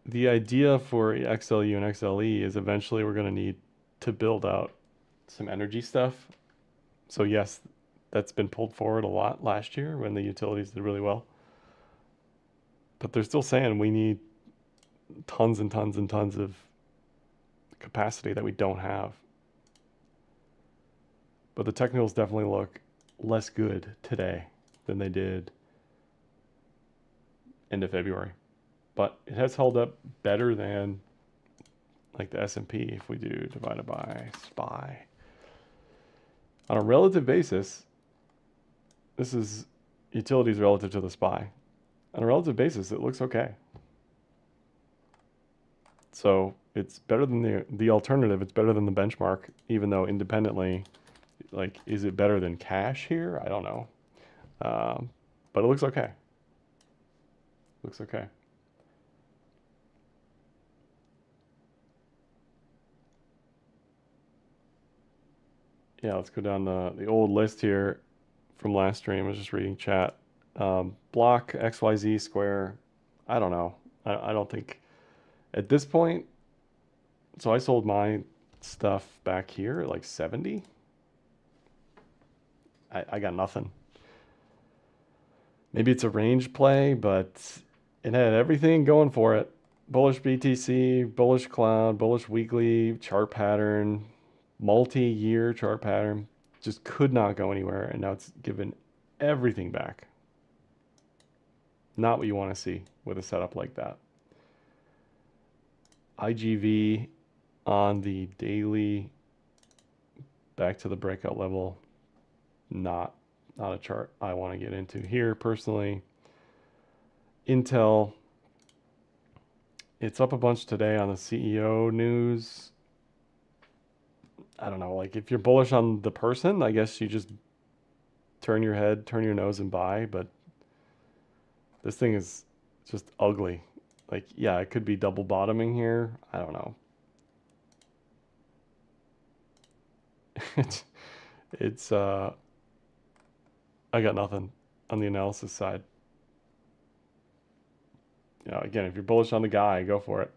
The idea for XLU and XLE is eventually we're going to need to build out some energy stuff. So yes, that's been pulled forward a lot last year when the utilities did really well. But they're still saying we need tons and tons and tons of capacity that we don't have. But the technicals definitely look less good today than they did end of February. But it has held up better than like the S&P if we do divided by SPY. On a relative basis, this is utilities relative to the SPY. On a relative basis, it looks okay. So it's better than the alternative. It's better than the benchmark, even though independently, like, is it better than cash here? I don't know. But it looks okay. Looks okay. Yeah, let's go down the old list here from last stream. I was just reading chat. Block, XYZ, Square. I don't know. I don't think at this point. So I sold my stuff back here at like 70. I got nothing. Maybe it's a range play, but it had everything going for it. Bullish BTC, bullish cloud, bullish weekly chart pattern, multi-year chart pattern. Just could not go anywhere, and now it's given everything back. Not what you want to see with a setup like that. IGV on the daily, back to the breakout level. Not a chart I want to get into here personally. Intel, it's up a bunch today on the CEO news. I don't know, like if you're bullish on the person, I guess you just turn your head, turn your nose and buy, but this thing is just ugly. Like, yeah, it could be double bottoming here. I don't know. it's I got nothing on the analysis side. Again, if you're bullish on the guy, go for it.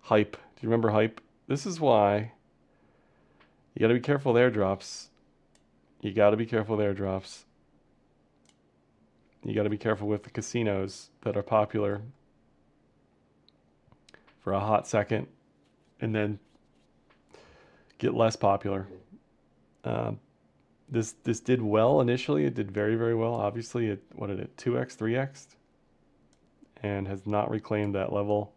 Hype. Do you remember Hype? This is why you got to be careful with airdrops. You got to be careful with airdrops. You got to be careful with the casinos that are popular for a hot second and then get less popular. This did well initially. It did very, very well. Obviously, what did it, 2x, 3x? and has not reclaimed that level.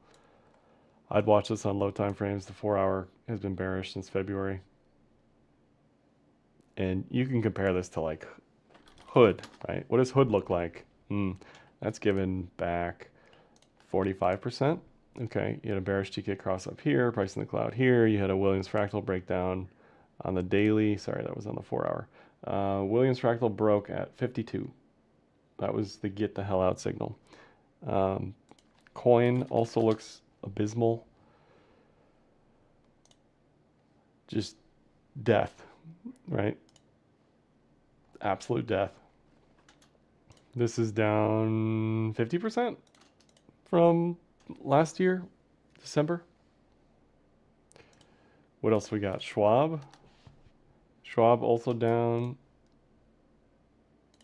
I'd watch this on low time frames. The 4-hour has been bearish since February. And you can compare this to like Hood, right? What does Hood look like? That's given back 45%. Okay, you had a bearish TK cross up here, price in the cloud here. You had a Williams fractal breakdown on the daily. Sorry, that was on the 4-hour. Williams fractal broke at 52. That was the get the hell out signal. Coin also looks abysmal. Just death, right? Absolute death. This is down 50% from last year, December. What else we got? Schwab. Schwab also down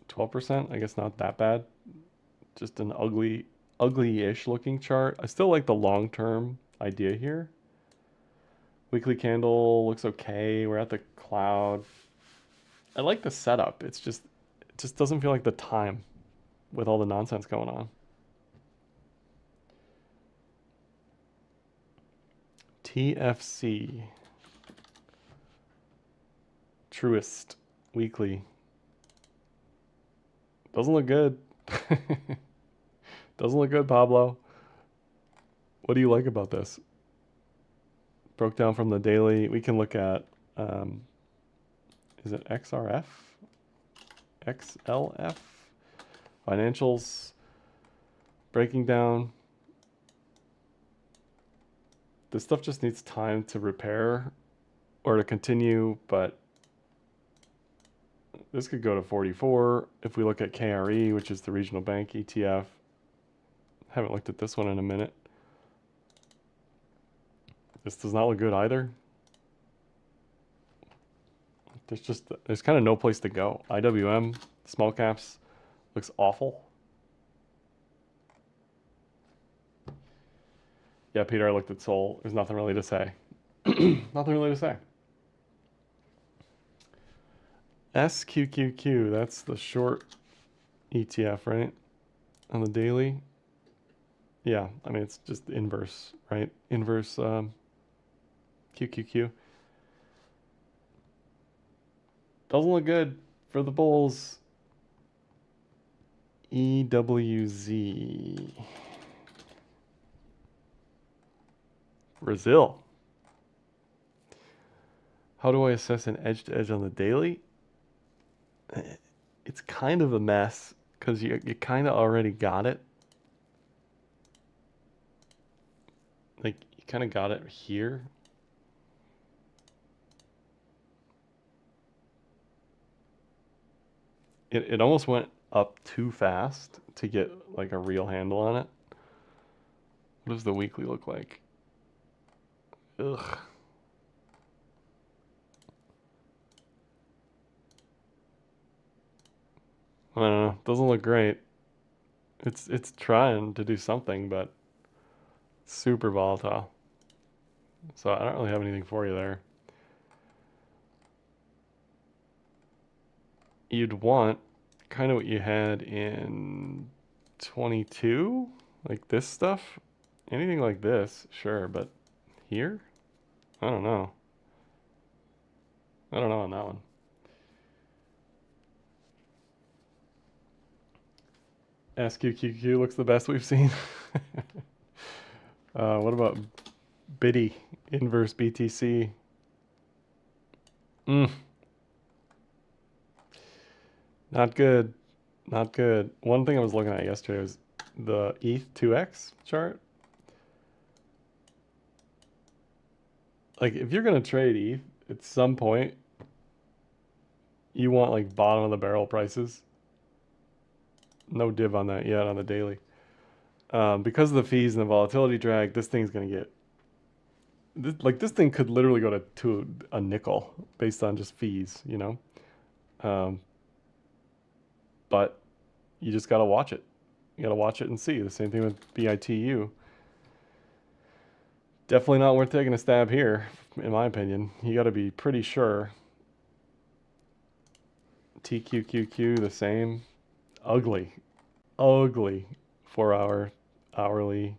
12%. I guess not that bad. Just an ugly-ish looking chart. I still like the long-term idea here. Weekly candle looks okay. We're at the cloud. I like the setup. It just doesn't feel like the time with all the nonsense going on. TFC. Truist. Weekly. Doesn't look good. Doesn't look good, Pablo. What do you like about this? Broke down from the daily. We can look at, is it XRF? XLF? Financials. Breaking down. This stuff just needs time to repair or to continue, but this could go to 44. If we look at KRE, which is the regional bank ETF, haven't looked at this one in a minute. This does not look good either. There's kind of no place to go. IWM, small caps, looks awful. Yeah, Peter, I looked at Sol. There's nothing really to say. Nothing really to say. SQQQ, that's the short ETF, right? On the daily. Yeah, I mean, it's just inverse, right? Inverse QQQ. Doesn't look good for the bulls. EWZ. Brazil. How do I assess an edge to edge on the daily? It's kind of a mess because you kind of already got it. Like, you kind of got it here. It almost went up too fast to get like a real handle on it. What does the weekly look like? Ugh. I don't know. Doesn't look great. It's trying to do something, but super volatile. So I don't really have anything for you there. You'd want kind of what you had in 22, like this stuff. Anything like this, sure, but here? I don't know. I don't know on that one. SQQQ looks the best we've seen. What about Biddy, inverse BTC? Not good. Not good. One thing I was looking at yesterday was the ETH 2X chart. Like, if you're going to trade ETH, at some point, you want, like, bottom of the barrel prices. No div on that yet on the daily. Because of the fees and the volatility drag, this thing's going to get... This thing could literally go to a nickel based on just fees, you know? But you just got to watch it. You got to watch it and see. The same thing with BITU. Definitely not worth taking a stab here, in my opinion. You got to be pretty sure. TQQQ, the same. Ugly. Ugly 4-hour hourly,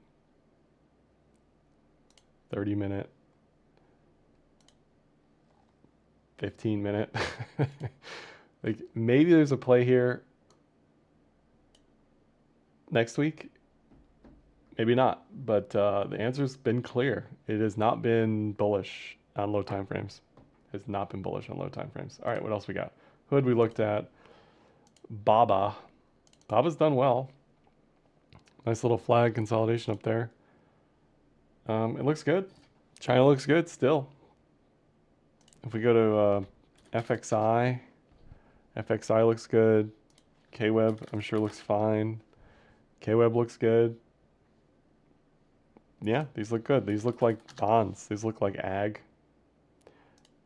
30-minute, 15-minute. Like maybe there's a play here next week. Maybe not, but the answer's been clear. It has not been bullish on low time frames. Has not been bullish on low time frames. All right, what else we got? Hood we looked at. Baba. Baba's done well. Nice little flag consolidation up there. It looks good. China looks good still. If we go to FXI, FXI looks good. KWeb, I'm sure looks fine. KWeb looks good. Yeah, these look good. These look like bonds. These look like ag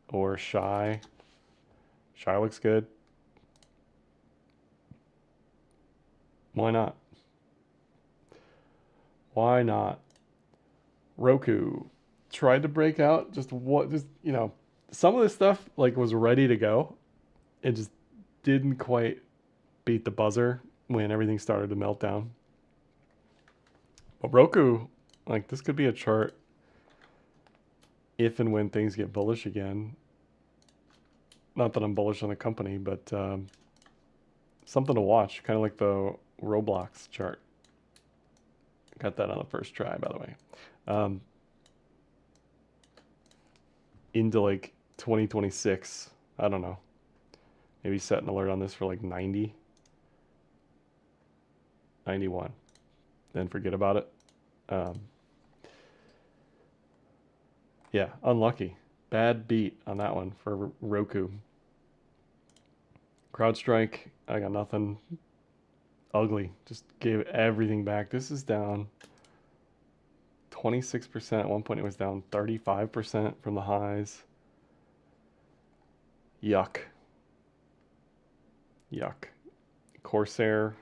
or shy. Shy looks good. Why not? Why not? Roku tried to break out. Just you know, some of this stuff like was ready to go. It just didn't quite beat the buzzer when everything started to melt down. But Roku, like this could be a chart if and when things get bullish again. Not that I'm bullish on the company, but something to watch, kind of like the Roblox chart. Got that on the first try, by the way. Into like 2026, I don't know. Maybe set an alert on this for like 90, 91. Then forget about it. Yeah, unlucky. Bad beat on that one for Roku. CrowdStrike, I got nothing. Ugly. Just gave everything back. This is down 26%. At one point it was down 35% from the highs. Yuck. Yuck. Corsair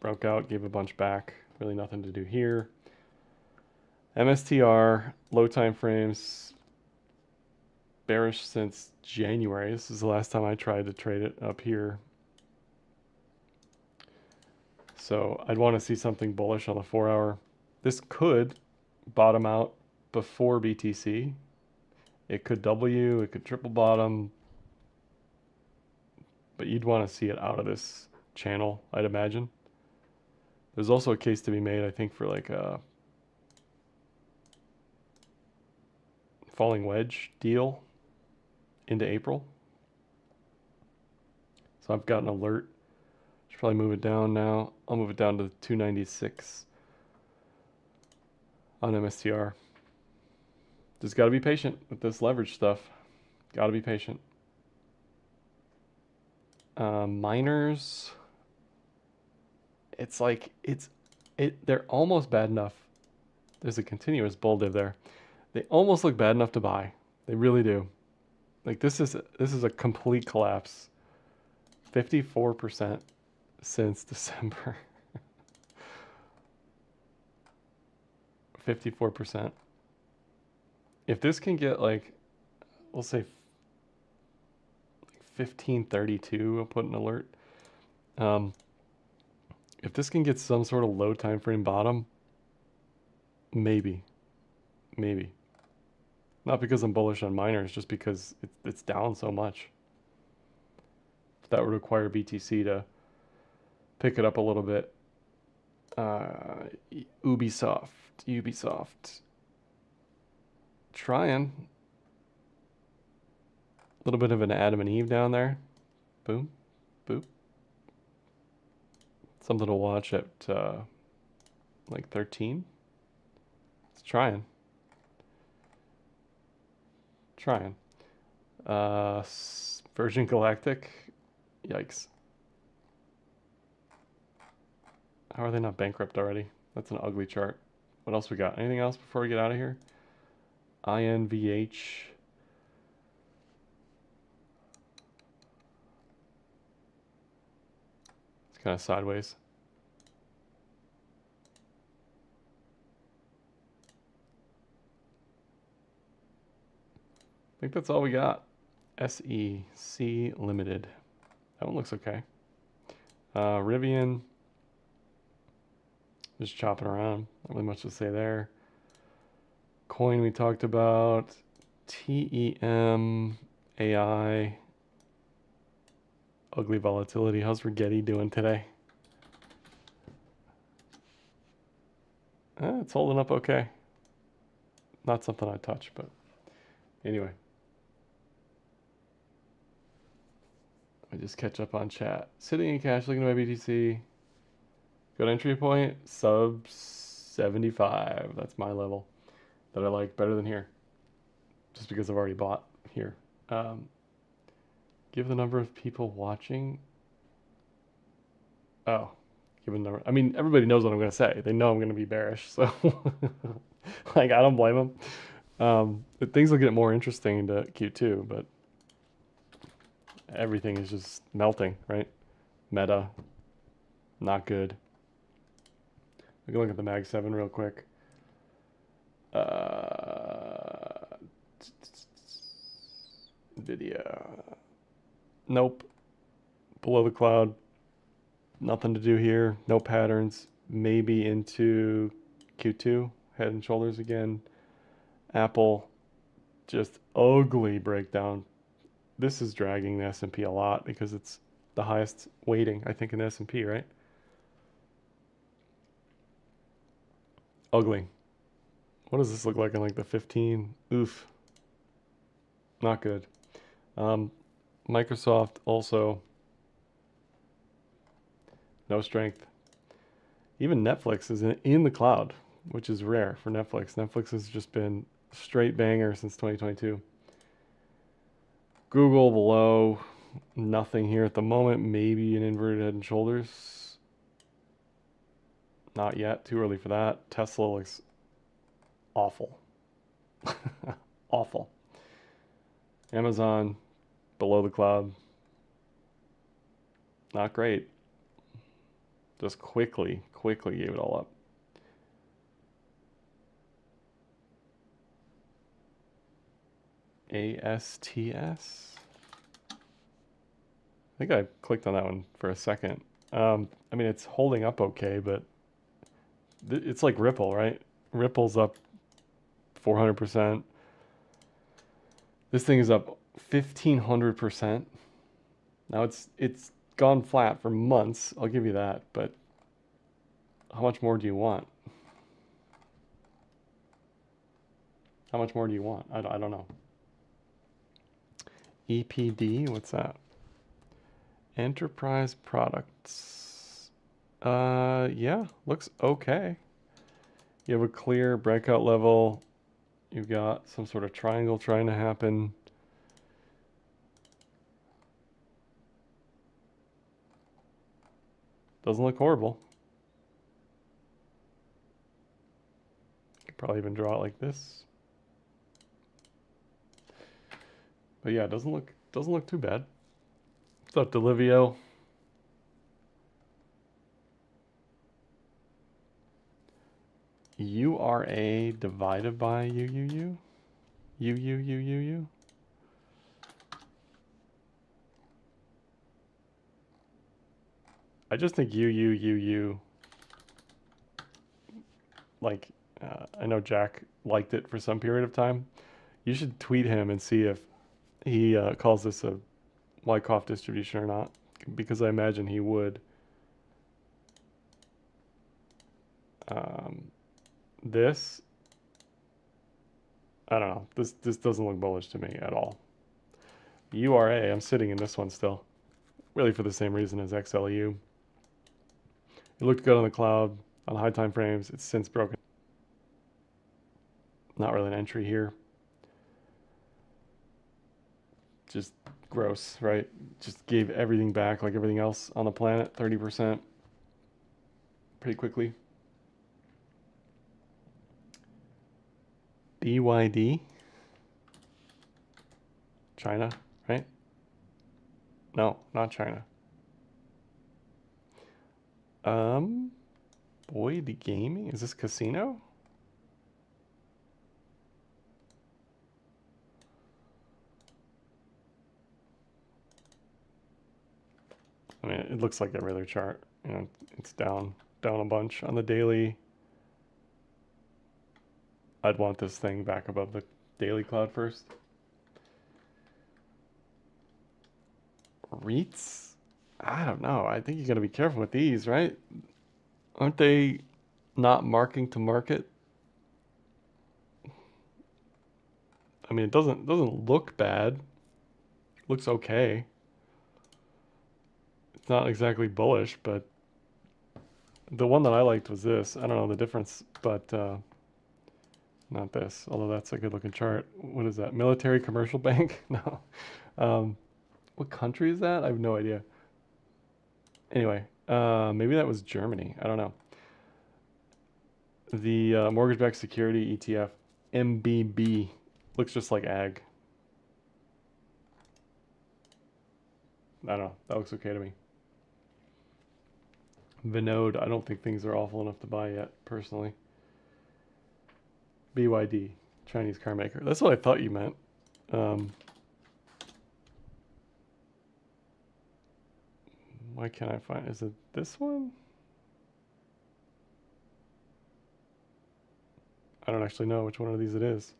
broke out, gave a bunch back. Really nothing to do here. MSTR, low time frames, bearish since January. This is the last time I tried to trade it up here. So I'd want to see something bullish on the 4-hour. This could bottom out before BTC. It could W, it could triple bottom. But you'd want to see it out of this channel, I'd imagine. There's also a case to be made, I think, for like a falling wedge deal into April. So I've got an alert. Should probably move it down now. I'll move it down to 296 on MSTR. Just got to be patient with this leverage stuff. Got to be patient. Miners. It's like they're almost bad enough. There's a continuous bull div there. They almost look bad enough to buy. They really do. Like this is a complete collapse. 54% since December. 54%. If this can get like, we'll say 1532, I'll put an alert. If this can get some sort of low time frame bottom, maybe. Not because I'm bullish on miners, just because it's down so much. If that would require BTC to pick it up a little bit. Ubisoft. Trying. A little bit of an Adam and Eve down there. Boom. Boop. Something to watch at like 13. It's trying. Virgin Galactic. Yikes. How are they not bankrupt already? That's an ugly chart. What else we got? Anything else before we get out of here? INVH. It's kind of sideways. I think that's all we got. SEC Limited. That one looks okay. Rivian. Just chopping around. Not really much to say there. Coin we talked about. TEM, AI, ugly volatility. How's Rigetti doing today? It's holding up okay. Not something I touch, but anyway. I just catch up on chat. Sitting in cash, looking at my BTC. Good entry point, sub 75. That's my level that I like better than here. Just because I've already bought here. Give the number of people watching. Oh, give a number. I mean, everybody knows what I'm going to say. They know I'm going to be bearish. So, like, I don't blame them. Things will get more interesting into Q2, but everything is just melting, right? Meta, not good. We can look at the Mag 7 real quick. Nvidia. Nope. Below the cloud. Nothing to do here. No patterns. Maybe into Q2. Head and shoulders again. Apple. Just ugly breakdown. This is dragging the S&P a lot because it's the highest weighting, I think, in the S&P, right? Ugly. What does this look like in like the 15? Oof. Not good. Microsoft also no strength. Even Netflix is in the cloud, which is rare for Netflix. Netflix has just been straight banger since 2022. Google below, nothing here at the moment. Maybe an inverted head and shoulders. Not yet, too early for that. Tesla looks awful. Awful. Amazon, below the cloud. Not great. Just quickly gave it all up. ASTS? I think I clicked on that one for a second. I mean, it's holding up okay, but it's like Ripple, right? Ripple's up 400%. This thing is up 1,500%. Now it's gone flat for months, I'll give you that, but how much more do you want? How much more do you want? I don't know. EPD, what's that? Enterprise products. Yeah, looks okay. You have a clear breakout level. You've got some sort of triangle trying to happen. Doesn't look horrible. Could probably even draw it like this. But yeah, it doesn't look too bad. What's up, Delivio? URA divided by UUU? UUUUU? I just think UUUU, like, I know Jack liked it for some period of time. You should tweet him and see if he calls this a Wyckoff distribution or not, because I imagine he would. This, I don't know. This doesn't look bullish to me at all. URA, I'm sitting in this one still, really for the same reason as XLU. It looked good on the cloud, on high time frames. It's since broken. Not really an entry here. Just gross, right? Just gave everything back like everything else on the planet, 30%, pretty quickly. BYD, China, right? No, not China. Boyd Gaming, is this casino? I mean, it looks like every other chart. You know, it's down down a bunch on the daily. I'd want this thing back above the daily cloud first. REITs? I don't know. I think you got to be careful with these, right? Aren't they not marking to market? I mean, it doesn't look bad. It looks okay. It's not exactly bullish, but the one that I liked was this. I don't know the difference, but not this. Although that's a good looking chart. What is that? Military Commercial Bank? No. What country is that? I have no idea. Anyway, maybe that was Germany. I don't know. The mortgage-backed security ETF, MBB, looks just like ag. I don't know. That looks okay to me. Vinode, I don't think things are awful enough to buy yet, personally. BYD, Chinese car maker. That's what I thought you meant. Why can't I find... Is it this one? I don't actually know which one of these it is.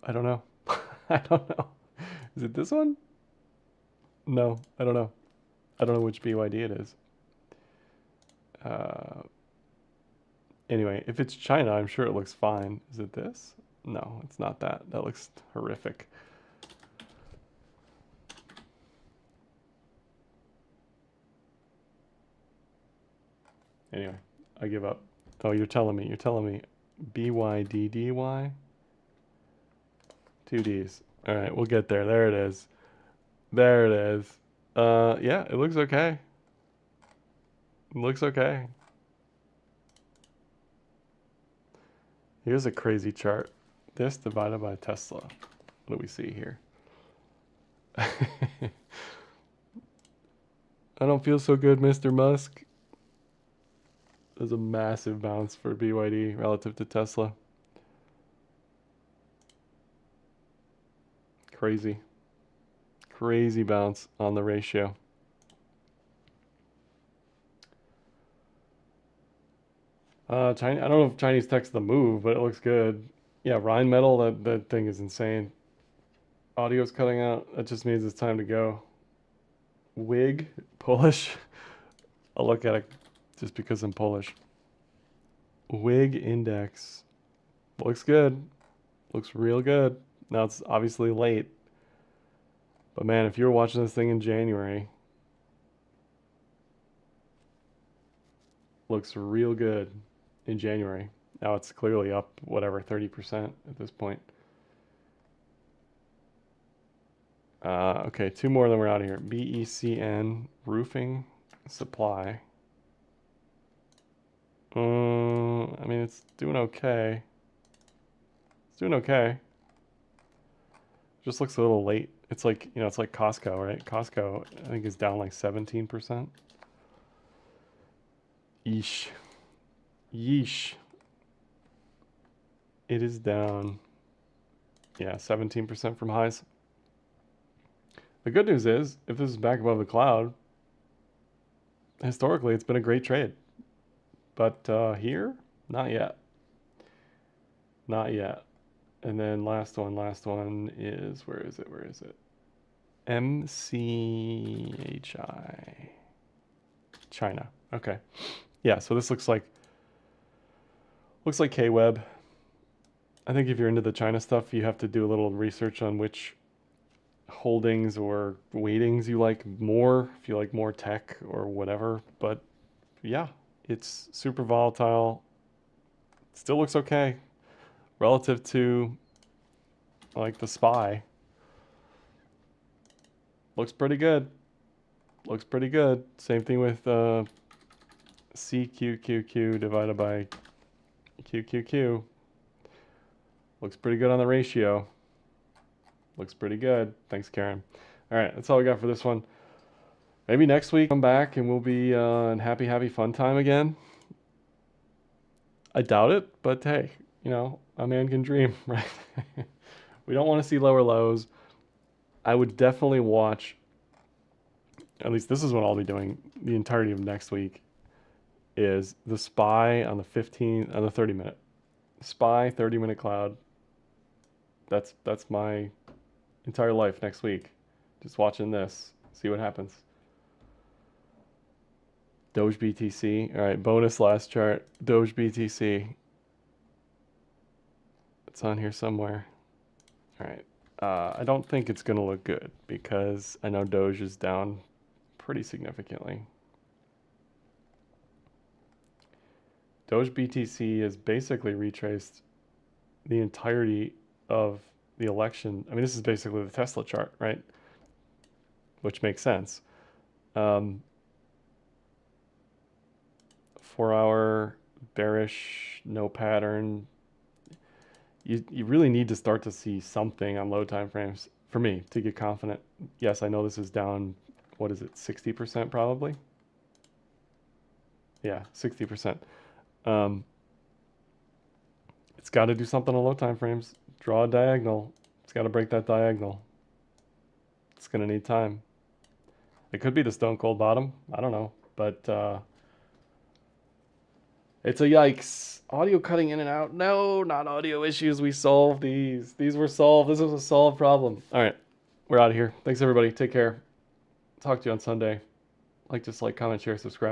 I don't know. I don't know. Is it this one? No, I don't know. I don't know which BYD it is. Anyway, if it's China, I'm sure it looks fine. Is it this? No, it's not that. That looks horrific. Anyway, I give up. Oh, you're telling me. You're telling me. BYDDY? 2 Ds. All right, we'll get there. There it is. There it is. Yeah, it looks okay. It looks okay. Here's a crazy chart. This divided by Tesla. What do we see here? I don't feel so good, Mr. Musk. There's a massive bounce for BYD relative to Tesla. Crazy. Crazy bounce on the ratio. China, I don't know if Chinese tech's the move, but it looks good. Yeah, Rheinmetall, that thing is insane. Audio's cutting out. That just means it's time to go. Wig, Polish. I'll look at it just because I'm Polish. Wig index. Looks good. Looks real good. Now it's obviously late. But man, if you were watching this thing in January, looks real good in January. Now it's clearly up, whatever, 30% at this point. Okay, 2 more, then we're out of here. BECN, roofing supply. I mean, it's doing okay. It's doing okay. Just looks a little late. It's like, you know, it's like Costco, right? Costco, I think, is down like 17%. Yeesh. Yeesh. It is down, yeah, 17% from highs. The good news is, if this is back above the cloud, historically, it's been a great trade. But here, not yet. Not yet. And then last one is, where is it? MCHI. China. Okay. Yeah, so this looks like K-Web. I think if you're into the China stuff, you have to do a little research on which holdings or weightings you like more, if you like more tech or whatever. But yeah, it's super volatile. Still looks okay relative to like the SPY. Looks pretty good. Looks pretty good. Same thing with CQQQ divided by QQQ. Looks pretty good on the ratio. Looks pretty good. Thanks, Karen. All right, that's all we got for this one. Maybe next week come back and we'll be in happy fun time again. I doubt it, but hey, you know, a man can dream, right? We don't want to see lower lows. I would definitely watch at least this is what I'll be doing the entirety of next week, is the SPY on the 30 minute. SPY 30-minute cloud. That's my entire life next week. Just watching this, see what happens. Doge BTC. All right, bonus last chart. Doge BTC. It's on here somewhere. All right. I don't think it's going to look good because I know Doge is down pretty significantly. Doge BTC is basically retraced the entirety of the election. I mean, this is basically the Tesla chart, right? Which makes sense. 4-hour bearish, no pattern. You really need to start to see something on low time frames for me to get confident. Yes, I know this is down, what is it, 60% probably? Yeah, 60%. It's got to do something on low time frames. Draw a diagonal. It's got to break that diagonal. It's going to need time. It could be the stone cold bottom. I don't know. But it's a yikes. Audio cutting in and out. No, not audio issues. We solved these. These were solved. This was a solved problem. All right. We're out of here. Thanks, everybody. Take care. Talk to you on Sunday. Like, dislike, comment, share, subscribe.